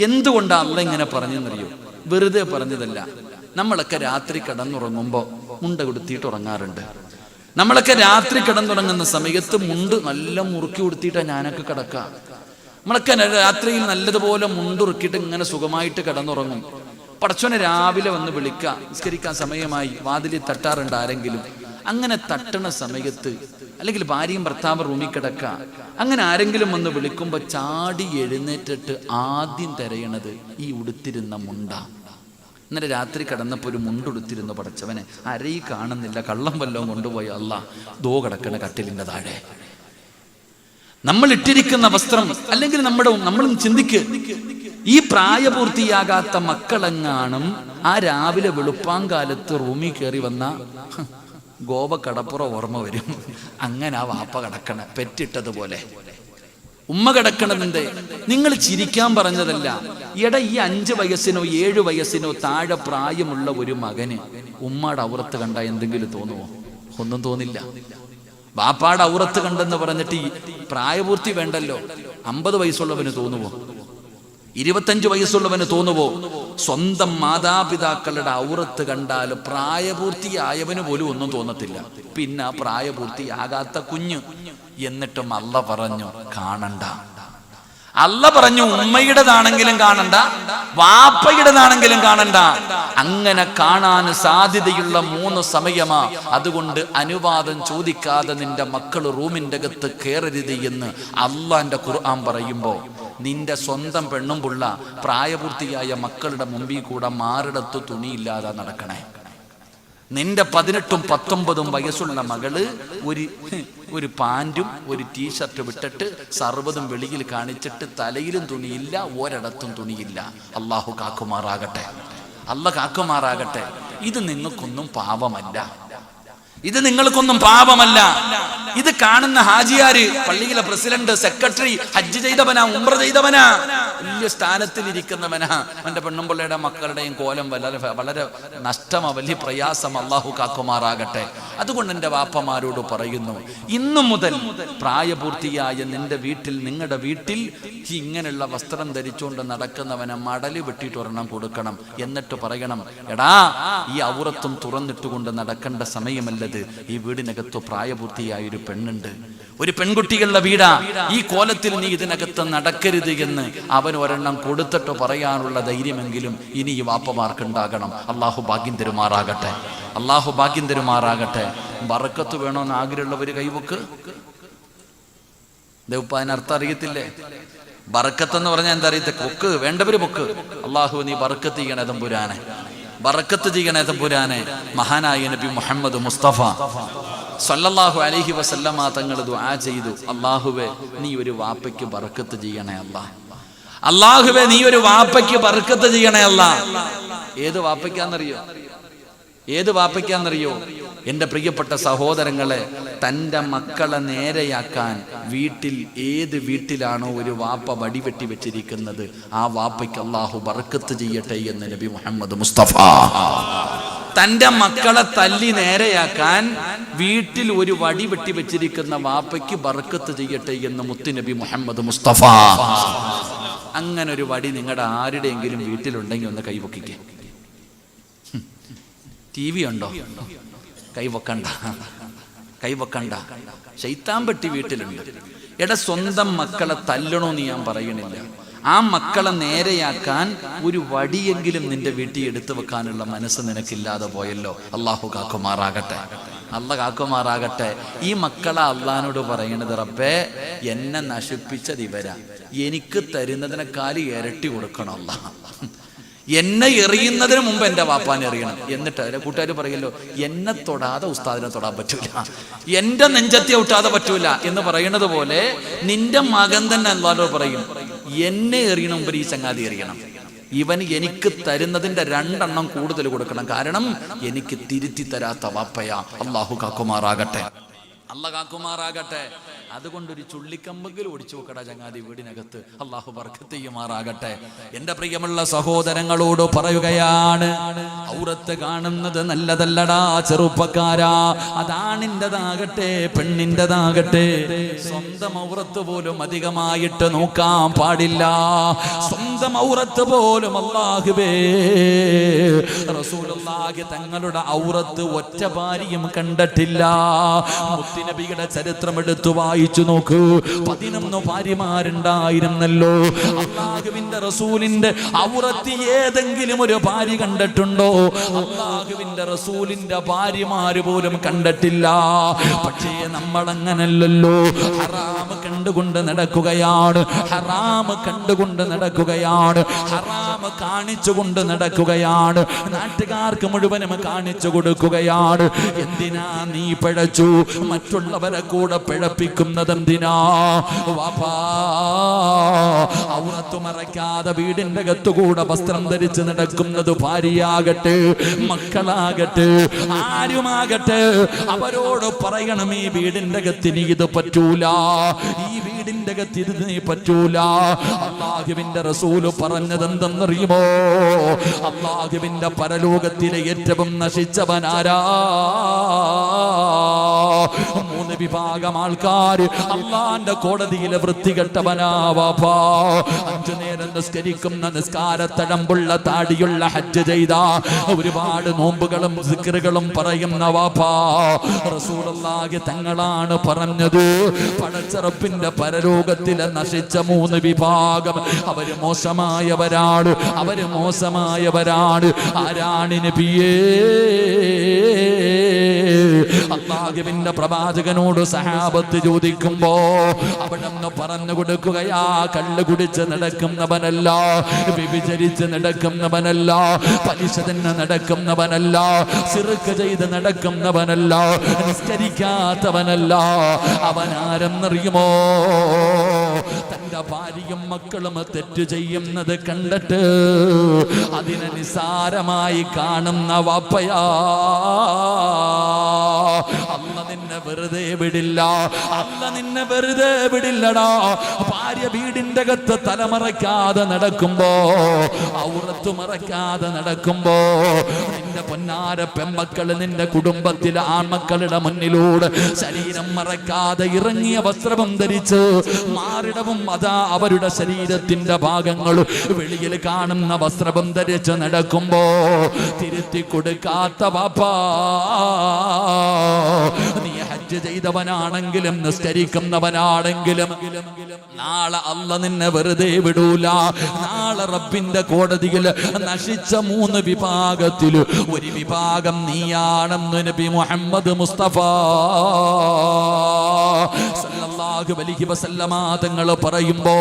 എന്തുകൊണ്ടാണ് അള്ളാഹ് ഇങ്ങനെ പറഞ്ഞെന്നറിയോ? വെറുതെ പറഞ്ഞതല്ല. നമ്മളൊക്കെ രാത്രി കിടന്നുറങ്ങുമ്പോൾ മുണ്ട കൊടുത്തിട്ട് ഉറങ്ങാറുണ്ട്. നമ്മളൊക്കെ രാത്രി കിടന്നുറങ്ങുന്ന സമയത്ത് മുണ്ട് നല്ല മുറുക്കി കൊടുത്തിട്ടാണ് ഞാനൊക്കെ കിടക്കുക. നമ്മളൊക്കെ രാത്രിയിൽ നല്ലതുപോലെ മുണ്ടുറുക്കിയിട്ട് ഇങ്ങനെ സുഖമായിട്ട് കിടന്നുറങ്ങും. പടച്ചോനെ രാവിലെ വന്ന് വിളിക്കുക, നിസ്കരിക്കാൻ സമയമായി, വാതിലിൽ തട്ടാറുണ്ട് ആരെങ്കിലും. അങ്ങനെ തട്ടണ സമയത്ത്, അല്ലെങ്കിൽ ഭാര്യയും ഭർത്താവ് റൂമിൽ കിടക്കുക, അങ്ങനെ ആരെങ്കിലും വന്ന് വിളിക്കുമ്പോൾ ചാടി എഴുന്നേറ്റിട്ട് ആദ്യം തിരയണത് ഈ ഉടുത്തിരുന്ന മുണ്ട. ഇന്നലെ രാത്രി കിടന്നപ്പോൾ ഒരു മുണ്ടുടുത്തിരുന്നു, പടച്ചവനെ അരയി കാണുന്നില്ല, കള്ളം വല്ലതും കൊണ്ടുപോയി അല്ലാ ദോ കിടക്കണ കട്ടിലിന്റെ താഴെ. നമ്മൾ ഇട്ടിരിക്കുന്ന വസ്ത്രം, അല്ലെങ്കിൽ നമ്മളും ചിന്തിക്ക്, ഈ പ്രായപൂർത്തിയാകാത്ത മക്കളെങ്ങാനും ആ രാവിലെ വെളുപ്പാങ്കാലത്ത് റൂമിൽ കയറി വന്ന ഗോവ കടപ്പുറം ഓർമ്മ വരും. അങ്ങനെ ആ വാപ്പ കിടക്കണ പെറ്റിട്ടതുപോലെ, ഉമ്മ കിടക്കണതിന്റെ. നിങ്ങൾ ചിരിക്കാൻ പറഞ്ഞതല്ല. എടാ, ഈ 5 വയസ്സിനോ 7 വയസ്സിനോ താഴെ പ്രായമുള്ള ഒരു മകന് ഉമ്മയുടെ ഔറത്ത് കണ്ട എന്തെങ്കിലും തോന്നുമോ? ഒന്നും തോന്നില്ല. ബാപ്പാടെ ഔറത്ത് കണ്ടെന്ന് പറഞ്ഞിട്ട് ഈ പ്രായപൂർത്തി വേണ്ടല്ലോ. 50 വയസ്സുള്ളവന് തോന്നുവോ? 25 വയസ്സുള്ളവന് തോന്നുവോ? സ്വന്തം മാതാപിതാക്കളുടെ ഔറത്ത് കണ്ടാൽ പ്രായപൂർത്തിയായവന് പോലും ഒന്നും തോന്നത്തില്ല. പിന്നെ പ്രായപൂർത്തിയാകാത്ത കുഞ്ഞ്. എന്നിട്ടും അല്ല പറഞ്ഞു കാണണ്ട. അല്ല പറഞ്ഞു ഉമ്മയുടേതാണെങ്കിലും കാണണ്ട, വാപ്പയുടേതാണെങ്കിലും കാണണ്ട. അങ്ങനെ കാണാൻ സാധ്യതയുള്ള 3 സമയമാ. അതുകൊണ്ട് അനുവാദം ചോദിക്കാതെ നിന്റെ മക്കൾ റൂമിന്റെ അകത്ത് കയറരുത് എന്ന് അള്ളാന്റെ ഖുർആൻ പറയുമ്പോ, നിന്റെ സ്വന്തം പെണ്ണും പുള്ള പ്രായപൂർത്തിയായ മക്കളുടെ മുമ്പിൽ കൂടെ മാറിടത്ത് തുണിയില്ലാതെ നടക്കണേ. നിന്റെ 18ഉം 19ഉം വയസ്സുള്ള മകള് ഒരു പാൻറ്റും ഒരു ടീഷർട്ട് വിട്ടിട്ട് സർവ്വതും വെളിയിൽ കാണിച്ചിട്ട് തലയിലും തുണിയില്ല, ഒരിടത്തും തുണിയില്ല. അള്ളാഹു കാക്കുമാറാകട്ടെ, അല്ല കാക്കുമാറാകട്ടെ. ഇത് നിങ്ങൾക്കൊന്നും പാപമല്ല, ഇത് നിങ്ങൾക്കൊന്നും പാപമല്ല. ഇത് കാണുന്ന ഹാജിയാര്, പള്ളിയിലെ പ്രസിഡന്റ്, സെക്രട്ടറി, ഹജ്ജ് ചെയ്തവനാ, ഉംറ ചെയ്തവനാ, വലിയ സ്ഥാനത്തിലിരിക്കുന്നവനാ. അവന്റെ പെണ്ണുമ്പിള്ളയുടെ മക്കളുടെയും കോലം വളരെ നഷ്ടമാ, വലിയ പ്രയാസം. അള്ളാഹു കാക്കുമാറാകട്ടെ. അതുകൊണ്ട് എൻ്റെ വാപ്പമാരോട് പറയുന്നു, ഇന്നു മുതൽ പ്രായപൂർത്തിയായ നിന്റെ വീട്ടിൽ, നിങ്ങളുടെ വീട്ടിൽ ഇങ്ങനെയുള്ള വസ്ത്രം ധരിച്ചുകൊണ്ട് നടക്കുന്നവനെ മടല് വെട്ടിയിട്ട് ഒരെണ്ണം കൊടുക്കണം. എന്നിട്ട് പറയണം, എടാ, ഈ ഔറത്തും തുറന്നിട്ടുകൊണ്ട് നടക്കേണ്ട സമയമല്ലത്. ഈ വീടിനകത്ത് പ്രായപൂർത്തിയായ ഒരു പെണ്ണുണ്ട്, ഒരു പെൺകുട്ടികളുടെ വീടാ, ഈ കോലത്തിൽ നീ ഇതിനകത്ത് നടക്കരുത് എന്ന് അവൻ ഒരെണ്ണം കൊടുത്തിട്ട് പറയാനുള്ള ധൈര്യമെങ്കിലും ഇനി ഈ വാപ്പമാർക്കുണ്ടാകണം. അള്ളാഹു ഭാഗ്യം തരുമാറാകട്ടെ, അള്ളാഹു ഭാഗ്യം തരുമാറാകട്ടെ. ബറക്കത്ത് വേണമെന്ന് ആഗ്രഹമുള്ളവർ കൈവക്ക്. ദേവപ്പ അതിനർത്ഥം അറിയത്തില്ലേ? ബറക്കത്ത് എന്ന് പറഞ്ഞാൽ എന്താ അറിയത്തെ? പൊക്ക്, വേണ്ടവര് പൊക്ക്. അള്ളാഹു നീ ബറക്കത്ത് ചെയ്യണേ തമ്പുരാനെ, ബറക്കത്ത് ചെയ്യണേ തമ്പുരാനെ. മഹാനായ നബി മുഹമ്മദ് മുസ്തഫ സല്ലല്ലാഹു അലൈഹി വസല്ലമ തങ്ങൾ ദുആ ചെയ്തു, അല്ലാഹുവേ നീ ഒരു വാപ്പയ്ക്ക് ബറക്കത്ത് ചെയ്യണേ അല്ലാഹ്, അല്ലാഹുവേ നീ ഒരു വാപ്പയ്ക്ക് ബറക്കത്ത് ചെയ്യണേ അല്ലാഹ്. ഏത് വാപ്പയ്ക്കാന്നറിയോ? ഏത് വാപ്പയ്ക്കാന്നറിയോ? എൻ്റെ പ്രിയപ്പെട്ട സഹോദരങ്ങളെ, തൻ്റെ മക്കളെ നേരെയാക്കാൻ വീട്ടിൽ, ഏത് വീട്ടിലാണോ ഒരു വാപ്പ വടിവെട്ടി വെച്ചിരിക്കുന്നത്, ആ വാപ്പയ്ക്ക് അല്ലാഹു ബറക്കത്ത് ചെയ്യട്ടെ എന്ന് നബി മുഹമ്മദ് മുസ്തഫ. തൻ്റെ മക്കളെ തല്ലി നേരെയാക്കാൻ വീട്ടിൽ ഒരു വടി വെട്ടി വെച്ചിരിക്കുന്ന വാപ്പയ്ക്ക് ബറക്കത്ത് ചെയ്യട്ടെ എന്ന് മുത്തുനബി മുഹമ്മദ് മുസ്തഫ. അങ്ങനെ ഒരു വടി നിങ്ങളുടെ ആരുടെയെങ്കിലും വീട്ടിലുണ്ടെങ്കിൽ ഒന്ന് കൈവക്കിക്കേ. TV ഉണ്ടോ? കൈവക്കണ്ട, കൈവക്കണ്ട. ശൈത്താൻ പെട്ടി വീട്ടിലുണ്ട്. എടാ, സ്വന്തം മക്കളെ തല്ലണോന്ന് ഞാൻ പറയണില്ല. ആ മക്കളെ നേരെയാക്കാൻ ഒരു വടിയെങ്കിലും നിന്റെ വീട്ടിൽ എടുത്തു വെക്കാനുള്ള മനസ്സ് നിനക്കില്ലാതെ പോയല്ലോ. അള്ളാഹു കാക്കുമാറാകട്ടെ, അല്ല കാക്കുമാറാകട്ടെ. ഈ മക്കളെ അള്ളഹാനോട് പറയണത്, റബ്ബേ എന്നെ നശിപ്പിച്ചത് ഇവരാ, എനിക്ക് തരുന്നതിനേക്കാൾ ഇരട്ടി കൊടുക്കണം അല്ലാഹ്. എന്നെ എറിയുന്നതിന് മുമ്പ് എൻ്റെ വാപ്പാനെ എറിയണം. എന്നിട്ട് അതിലെ കൂട്ടുകാർ പറയല്ലോ, എന്നെ തൊടാതെ ഉസ്താദിനെ തൊടാൻ പറ്റൂല, എൻ്റെ നെഞ്ചത്തെ ഒട്ടാതെ പറ്റൂല എന്ന് പറയുന്നത് പോലെ നിന്റെ മകൻ തന്നെ അല്ലാഹു പറയും, എന്നെ എറിയണം മുമ്പ് ഈ ചങ്ങാതി എറിയണം. ഇവന് എനിക്ക് തരുന്നതിന്റെ 2 എണ്ണം കൂടുതൽ കൊടുക്കണം. കാരണം എനിക്ക് തിരുത്തി തരാത്ത വാപ്പയാ. അള്ളാഹു കാക്കുമാറാകട്ടെ, അല്ല കാക്കുമാറാകട്ടെ. അതുകൊണ്ടൊരു ചുള്ളിക്കമ്പെങ്കിലും ഒടിച്ചു നോക്കടാ ചങ്ങാതി വീടിനകത്ത്. അള്ളാഹു ബർക്കത്ത് ചെയ്യുമാറാകട്ടെ. എന്റെ പ്രിയമുള്ള സഹോദരങ്ങളോട് പറയുകയാണ്, ഔറത്ത് കാണുന്നത് നല്ലതല്ലടാ ചെറുപ്പക്കാരാ. അതാണിൻ്റെതാകട്ടെ പെണ്ണിൻ്റെതാകട്ടെ, സ്വന്തം ഔറത്ത് പോലും അധികമായിട്ട് നോക്കാൻ പാടില്ല. സ്വന്തം ഔറത്ത് പോലും അല്ലാഹുവേ റസൂലുള്ളാഹി തങ്ങളുടെ ഔറത്ത് ഒറ്റ ഭാര്യയും കണ്ടിട്ടില്ല. മുത്തുനബിയുടെ ചരിത്രം എടുത്തു വായിച്ചു നോക്കൂ. 11 ഭാര്യമാരുണ്ടായിരുന്നല്ലോ. അല്ലാഹുവിന്റെ റസൂലിന്റെ ഔറത്ത് ഏതെങ്കിലും ഒരു ഭാര്യ കണ്ടിട്ടുണ്ടോ? അല്ലാഹുവിന്റെ റസൂലിന്റെ ഭാര്യമാര് പോലും കണ്ടിട്ടില്ല. പക്ഷേ നമ്മൾ അങ്ങനല്ലല്ലോ. ഹറാമ് കണ്ടുകൊണ്ട് നടക്കുകയാണ്, ഹറാമ് കണ്ടുകൊണ്ട് നടക്കുകയാണ്, ഹറാമ് കാണിച്ചുകൊണ്ട് നടക്കുകയാണ്, നാട്ടുകാർക്ക് മുഴുവനും കാണിച്ചു കൊടുക്കുകയാണ്. എന്തിനാ നീ പിഴച്ചു? മറ്റുള്ളവരെ കൂടെ പിഴപ്പിക്കുന്നത് എന്തിനാ? വാപ്പാ ഔറത്ത് മറയ്ക്കാതെ വീടിന്റെ അകത്തുകൂടെ വസ്ത്രം ധരിച്ച് നടക്കുന്നത് ഭാര്യയാകട്ടെ മക്കളാകട്ടെ ആരുമാകട്ടെ, അവരോട് പറയണം, ഈ വീടിന്റെ അകത്തിന് ഇത് പറ്റൂല, ഈ വീടിന്റെ അകത്തിന് നീ പറ്റൂല. അല്ലാഹുവിന്റെ റസൂല് പറഞ്ഞത് എന്തെന്നറിയുമോ? അല്ലാഹുവിന്റെ പരലോകത്തിലെ ഏറ്റവും നശിച്ചവനാരാ? 3 വിഭാഗം ആൾക്കാര് അള്ളാന്റെ കോടതിയിലെ വൃത്തികെട്ടവനാ വാപ്പാ. 5 നേരം നിസ്കരിക്കുന്ന നിസ്കാരത്തഴമ്പുള്ള താടിയുള്ള ഹജ്ജ് ചെയ്ത ഒരുപാട് നോമ്പുകളും സിക്റുകളും പറയുന്ന വാപ്പാ. റസൂലുള്ളാഹി തങ്ങളാണ് പറഞ്ഞത്, പടച്ചറപ്പിന്റെ പരലോകത്തിലെ നശിച്ച 3 വിഭാഗം അവര് മോശമായവരാണ്, അവര് മോശമായവരാണ്. ആരാണ് നബിയേ? അല്ലാഹുവിന്റെ പ്രവാചകനോട് സഹാബത്ത് ചോദിക്കുമ്പോ അവിടെന്ന് പറഞ്ഞു കൊടുക്കുകയാ, കള്ള് കുടിച്ച് നടക്കുന്നവനല്ല, വ്യഭിചരിച്ച് നടക്കുന്നവനല്ല, പലിശ തന്നെ നടക്കുന്നവനല്ല, ശിർക്ക് ചെയ്ത് നടക്കുന്നവനല്ല, നിസ്കരിക്കാത്തവനല്ല. അവനാരെന്നറിയുമോ? തന്റെ ഭാര്യയും മക്കളും തെറ്റ് ചെയ്യുന്നത് കണ്ടിട്ട് അതിനെ നിസാരമായി കാണുന്ന വാപ്പയാ. അല്ല നിന്നെ വെറുതെ വിടില്ല, അല്ല നിന്നെ വെറുതെ വിടില്ലടാ. ഭാര്യ വീടിന്റെ അകത്ത് തലമറയ്ക്കാതെ നടക്കുമ്പോ, ഔറത്ത് മറയ്ക്കാതെ നടക്കുമ്പോ, നിന്റെ പൊന്നാര പെമ്മക്കള് നിന്റെ കുടുംബത്തിലെ ആൺമക്കളുടെ മുന്നിലൂടെ ശരീരം മറയ്ക്കാതെ ഇറങ്ങിയ വസ്ത്രം ധരിച്ച് മാറിടവും അതാ അവരുടെ ശരീരത്തിന്റെ ഭാഗങ്ങൾ വെളിയിൽ കാണുന്ന വസ്ത്രം ധരിച്ച് നടക്കുമ്പോ തിരുത്തി കൊടുക്കാത്ത വാപ്പാ, നീ ഹജ്ജ് ചെയ്തവനാണെങ്കിലും നിസ്കരിക്കുന്നവനാണെങ്കിലും നാളെ അല്ല നിന്നെ വെറുതെ വിടൂല. നാളെ റബ്ബിന്റെ കോടതിയിൽ നശിച്ച 3 വിഭാഗത്തിൽ ഒരു വിഭാഗം നീയാണെന്ന് നബി മുഹമ്മദ് മുസ്തഫ സല്ലല്ലാഹു അലൈഹി വസല്ലമ തങ്ങൾ പറയുമ്പോ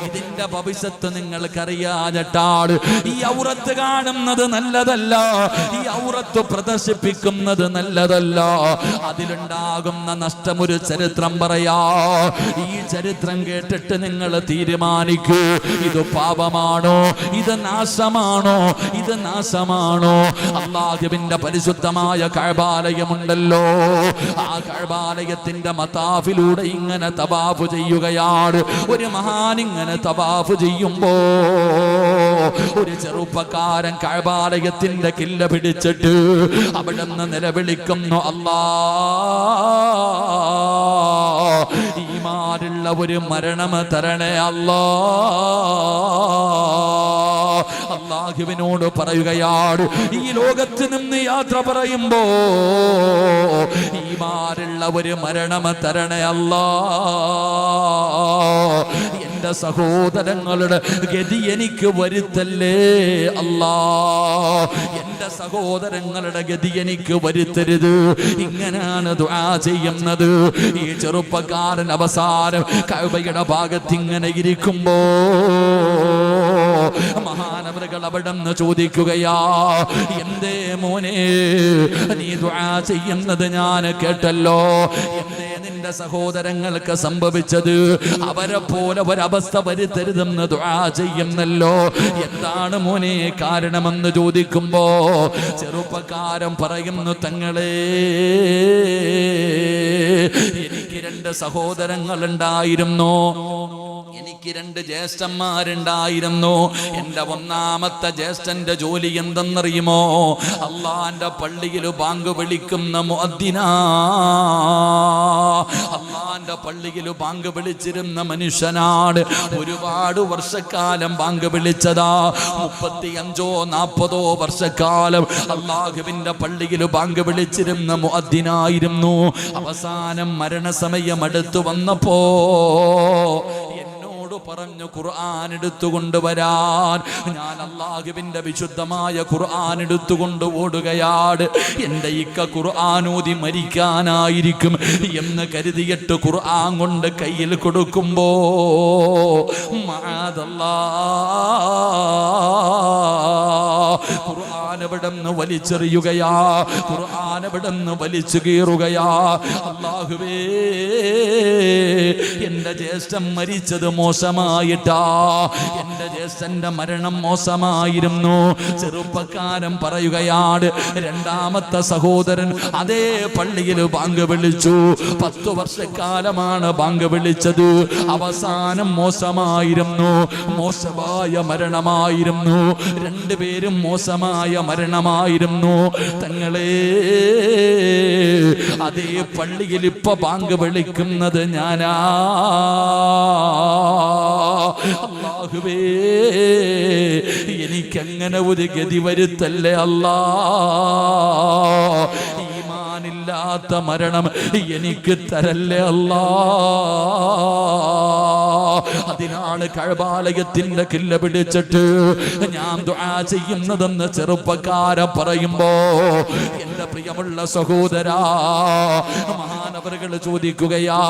ഇതിന്റെ ഭവിഷ്യത്ത് നിങ്ങൾക്കറിയാഞ്ഞിട്ടാണ്. ഈ ഔറത്ത് കാണുന്നത് നല്ലതല്ല, ഈ ഔറത്ത് പ്രദർശിപ്പിക്കുന്നത് നല്ലതല്ല. അതിലുണ്ടാകുന്ന നഷ്ടം ഒരു ചരിത്രം പറയാ. ഈ ചരിത്രം കേട്ടിട്ട് നിങ്ങൾ തീരുമാനിക്കൂ, ഇത് പാപമാണോ, ഇത് നാശമാണോ, ഇത് നാശമാണോ? അല്ലാഹുവിന്റെ പരിശുദ്ധമായ കഅബാലയമുണ്ടല്ലോ, ആ കഅബാലയത്തിന്റെ മതാഫിലൂടെ ഇങ്ങനെ തവാഫ് ചെയ്യുകയാണ്. ഒരു മഹാൻ ഇങ്ങനെ തവാഫ് ചെയ്യുമ്പോ ഒരു ചെറുപ്പക്കാരൻ കഅബാലയത്തിന്റെ കില്ല പിടിച്ചിട്ട് അവിടെ നിന്ന് നിലവിളിക്കുന്നു, അല്ലാ ഈമാനുള്ള ഒരു മരണം തരണേ അല്ലാ. അല്ലാഹുവിനോട് പറയുകയാണ്, ഈ ലോകത്ത് നിന്ന് യാത്ര പറയുമ്പോ ഈമാനുള്ള ഒരു മരണം തരണേ അല്ലാ. എന്റെ സഹോദരങ്ങളുടെ ഗതി എനിക്ക് വരുത്തല്ലേ അല്ലാ, എന്റെ സഹോദരങ്ങളുടെ ഗതി എനിക്ക് വരുത്തരുത്. ഇങ്ങനെയാണ് ദുആ ചെയ്യുന്നത്. ഈ ചെറുപ്പക്കാരൻ അവസാനം കഅബയുടെ ഭാഗത്ത് ഇങ്ങനെ ഇരിക്കുമ്പോ മഹാനവറുകൾ അവിടെ നിന്ന് ചോദിക്കുകയാ, എന്തേ മോനെ നീ ദുആ ചെയ്യുന്നത് ഞാൻ കേട്ടല്ലോ, എന്തേ നിന്റെ സഹോദരങ്ങൾക്ക് സംഭവിച്ചത്? അവരെ പോലെ ഒരവസ്ഥ വരുത്തരുതെന്ന് ദുആ ചെയ്യുന്നല്ലോ, എന്താണ് മോനെ കാരണമെന്ന് ചോദിക്കുമ്പോ ചെറുപ്പക്കാരൻ പറയുന്നു, തങ്ങളെ എനിക്ക് 2 സഹോദരങ്ങളുണ്ടായിരുന്നു, എനിക്ക് 2 ജ്യേഷ്ഠന്മാരുണ്ടായിരുന്നു. എന്റെ 1ാമത്തെ ജ്യേഷ്ഠന്റെ ജോലി എന്തെന്നറിയുമോ? അള്ളാന്റെ പള്ളിയിൽ ബാങ്ക് വിളിക്കുന്ന മുഅദ്ദിനാ. അള്ളാന്റെ പള്ളിയിൽ ബാങ്ക് വിളിച്ചിരുന്ന മനുഷ്യനാണ്. ഒരുപാട് വർഷക്കാലം ബാങ്ക് വിളിച്ചതാ. 35-40 വർഷക്കാലം അള്ളാഹുവിന്റെ പള്ളിയിൽ ബാങ്ക് വിളിച്ചിരുന്ന മുഅദ്ദിനായിരുന്നു. അവസാനം മരണസമയം അടുത്തു വന്നപ്പോ പറഞ്ഞു, ഖുർആൻ എടുത്തുകൊണ്ടുവരാൻ. ഞാൻ അല്ലാഹുവിന്റെ വിശുദ്ധമായ ഖുർആൻ എടുത്തുകൊണ്ട് ഓടുകയാണ്. എന്റെ ഇക്ക ഖുർആൻ ഓതി മരിക്കാനായിരിക്കും എന്ന് കരുതിയിട്ട് ഖുർആൻ കൊണ്ട് കയ്യിൽ കൊടുക്കുമ്പോ ഖുർആൻ എവിടെന്ന് വലിച്ചെറിയുകയാ, ഖുർആൻ എവിടെന്ന് വലിച്ചു കീറുകയാ. അല്ലാഹുവേ, എന്റെ ജ്യേഷ്ഠൻ മരിച്ചത് മോശമായിട്ടാ, എന്റെ ജ്യേഷ്ഠന്റെ മരണം മോശമായിരുന്നു. ചെറുപ്പക്കാരൻ പറയുകയാണ്, 2ാമത്തെ സഹോദരൻ അതേ പള്ളിയിൽ ബാങ്ക് വിളിച്ചു. 10 വർഷക്കാലമാണ് ബാങ്ക് വിളിച്ചത്. അവസാനം മോശമായിരുന്നു, മോശമായ മരണമായിരുന്നു. 2 പേരും മോശമായ മരണമായിരുന്നു. തങ്ങളെ അതേ പള്ളിയിൽ ഇപ്പൊ ബാങ്ക് വിളിക്കുന്നത് ഞാനാ. അല്ലാഹുവേ, എനിക്കങ്ങനെ ഒരു ഗതി വരുത്തല്ലേ അല്ലാ. ഈമാനില്ലാത്ത മരണം എനിക്ക് തരല്ലേ അല്ലാ. അതിനാണ് കഅബാലയത്തിന്റെ കില്ല പിടിച്ചിട്ട് ഞാൻ ദുആ ചെയ്യുന്നതെന്ന് ചെറുപ്പക്കാരൻ പറയുമ്പോ, എന്റെ പ്രിയമുള്ള സഹോദരാ, മഹാനവറുകൾ ചോദിക്കുകയാ,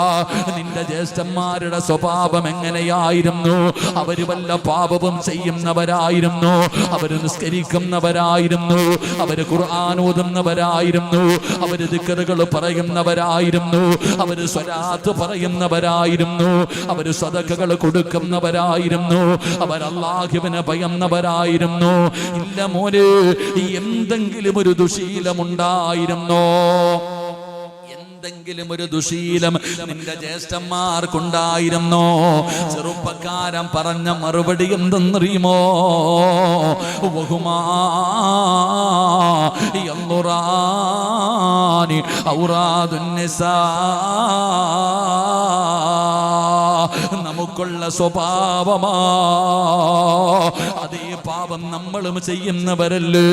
നിന്റെ ജ്യേഷ്ഠന്മാരുടെ സ്വഭാവം എങ്ങനെയായിരുന്നു? അവര് വല്ല പാപവും ചെയ്യുന്നവരായിരുന്നു? അവര് നിസ്കരിക്കുന്നവരായിരുന്നു? അവര് ഖുർആൻ ഓതുന്നവരായിരുന്നു? അവര് ദിക്റുകൾ പറയുന്നവരായിരുന്നു? അവര് സ്വലാത്ത് പറയുന്നവരായിരുന്നു? അവര് സദഖകൾ കൊടുക്കുന്നവരായിരുന്നു? അവർ അല്ലാഹുവിനെ ഭയന്നവരായിരുന്നു? ഇല്ല മോനെ, എന്തെങ്കിലും ഒരു ദുശീലമുണ്ടായിരുന്നോ? എന്തെങ്കിലും ഒരു ദുശീലം നിന്റെ ജ്യേഷ്ഠന്മാർക്കുണ്ടായിരുന്നോ? ചെറുപ്പക്കാരൻ പറഞ്ഞ മറുപടി എന്തെന്നറിയുമോ? നമുക്കുള്ള സ്വഭാവമാ. അതേ പാപം നമ്മളും ചെയ്യുന്നവരല്ലേ.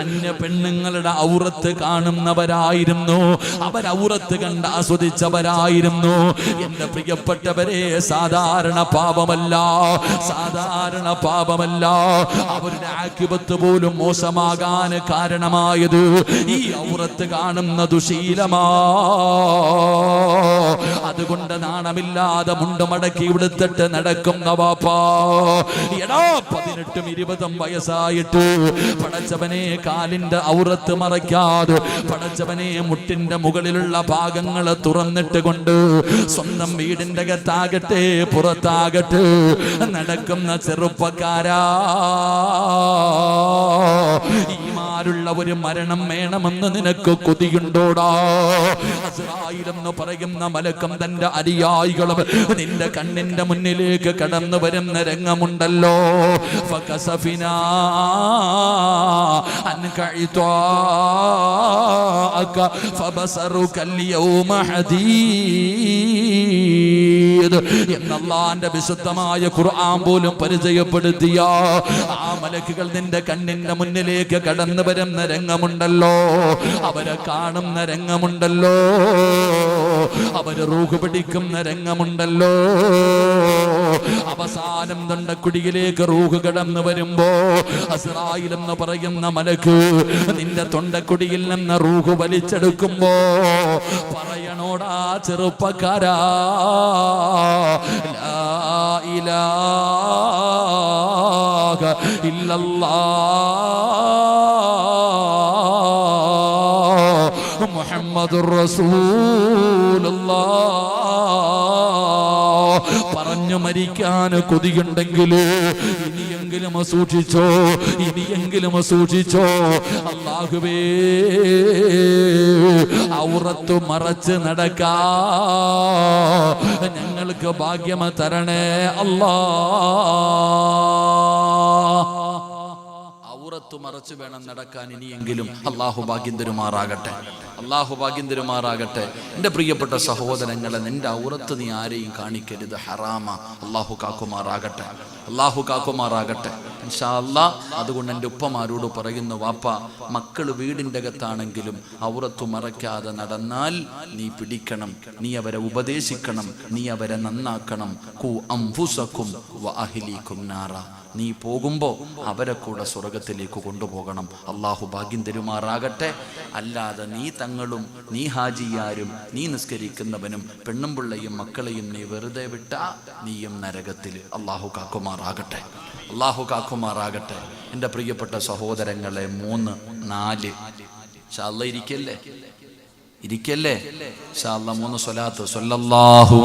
അന്യ പെണ്ണുങ്ങളുടെ ഔറത്ത് കാണുന്നവരായിരുന്നു. അവരൗറത്ത് കണ്ട് ആസ്വദിച്ചവരായിരുന്നു. എന്റെ പ്രിയപ്പെട്ടവരെ, സാധാരണ പാപമല്ല, സാധാരണ പാപമല്ല. അവരുടെ ആഖിബത്ത് പോലും മോശമാകാൻ കാരണമായത് ഈ ഔറത്ത് കാണുന്ന ദുശീലമാ. അതുകൊണ്ട് നാണമില്ലാതെ മുണ്ടുമടക്കി ഇവിടുത്തിട്ട് നടക്കുന്ന വാപ്പാ, എടാ 18-20 വയസ്സായിട്ട് പടച്ചവനെ കാലിന്റെ ഔറത്ത് മറയ്ക്കാതെ, പടച്ചവനെ മുട്ടിന്റെ മുകളിലുള്ള ഭാഗങ്ങൾ തുറന്നിട്ട് കൊണ്ട് സ്വന്തം വീടിന്റെ അകത്താകട്ടെ പുറത്താകട്ടെ നടക്കുന്ന ചെറുപ്പക്കാരാ, ഈമാനുള്ള ഒരു മരണം വേണമെന്ന് നിനക്ക് കൊതിയുണ്ടോടാ? അസ്രായീൽ എന്ന് പറയുന്ന മലക്കം തന്റെ അനുയായികളും നിന്റെ കണ്ണിന്റെ മുന്നിലേക്ക് കടന്നു വരുന്ന രംഗമുണ്ടല്ലോ. ഫകസഫിനാ അൻക ഇത്വാഅക فبصرك اليوم حديد എന്നല്ലാന്റെ വിശുദ്ധമായ ഖുർആൻ പോലും പരിചയപ്പെടുത്തിയ ആ മലക്കുകൾ നിന്റെ കണ്ണിന്റെ മുന്നിലേക്ക് കടന്നു വരുന്ന രംഗമുണ്ടല്ലോ, അവരെ കാണുന്ന രംഗമുണ്ടല്ലോ, അവര് റൂഹ് പിടിക്കുന്ന രംഗമുണ്ടല്ലോ. അവസാനം തൊണ്ടക്കുടിയിലേക്ക് റൂഹ് കടന്നു വരുമ്പോ അസ്റായിൽ എന്ന് പറയുന്ന മലക്ക് നിന്റെ തൊണ്ടക്കുടിയിൽ നിന്ന് റൂഹ് വലിച്ചെടുക്കുമ്പോ പറയണോടാ ചെറുപ്പക്കാരാ, ലാ ഇലാഹ ഇല്ലല്ലാഹ് മുഹമ്മദുർ റസൂലുള്ളാഹ്. പറഞ്ഞു മരിക്കാൻ കൊതിയുണ്ടെങ്കിൽ ഇനിയെങ്കിലും സൂക്ഷിച്ചോ, ഇനിയെങ്കിലും സൂക്ഷിച്ചോ. അല്ലാഹുവേ, ഔറത്ത് മറച്ച് നടക്കാ ഞങ്ങൾക്ക് ഭാഗ്യം തരണേ അല്ലാ. ഔറത്ത് മറച്ചു വേണം നടക്കാൻ ഇനിയെങ്കിലും. അല്ലാഹു ഭാഗ്യം തരുമാറാകട്ടെ, അല്ലാഹു ഭാഗ്യം തരുമാറാകട്ടെ. എൻ്റെ പ്രിയപ്പെട്ട സഹോദരങ്ങളെ, നിന്റെ ഔറത്ത് നീ ആരെയും കാണിക്കരുത്, ഹറാമ. അല്ലാഹു കാക്കുമാറാകട്ടെ, അല്ലാഹു കാക്കുമാറാകട്ടെ ഇൻഷാ അല്ലാഹ്. അതുകൊണ്ട് എൻ്റെ ഉപ്പമാരോട് പറയുന്നു, വാപ്പ, മക്കൾ വീടിൻ്റെ അകത്താണെങ്കിലും ഔറത്ത് മറയ്ക്കാതെ നടന്നാൽ നീ പിടിക്കണം, നീ അവരെ ഉപദേശിക്കണം, നീ അവരെ നന്നാക്കണം. ഖു അൻഫുസകും വ അഹ്ലീകും നാറ. നീ പോകുമ്പോൾ അവരെ കൂടെ സ്വർഗത്തിലേക്ക് കൊണ്ടുപോകണം. അള്ളാഹു ഭാഗ്യം തരുമാറാകട്ടെ. അല്ലാതെ നീ തങ്ങളും നീ ഹാജിയാരും നീ നിസ്കരിക്കുന്നവനും പെണ്ണും പിള്ളയും മക്കളെയും നീ വെറുതെ വിട്ടാ നീയും നരകത്തിൽ. അള്ളാഹു കാക്കുമാറാകട്ടെ, അള്ളാഹു കാക്കുമാറാകട്ടെ. എൻ്റെ പ്രിയപ്പെട്ട സഹോദരങ്ങളെ, 3, 4 ഇൻഷാ അല്ലാഹ് ഇരിക്കല്ലേ, ഇരിക്കല്ലേ ഇൻഷാ അല്ലാഹ്. 3 സ്വലാത്ത്. സ്വല്ലല്ലാഹു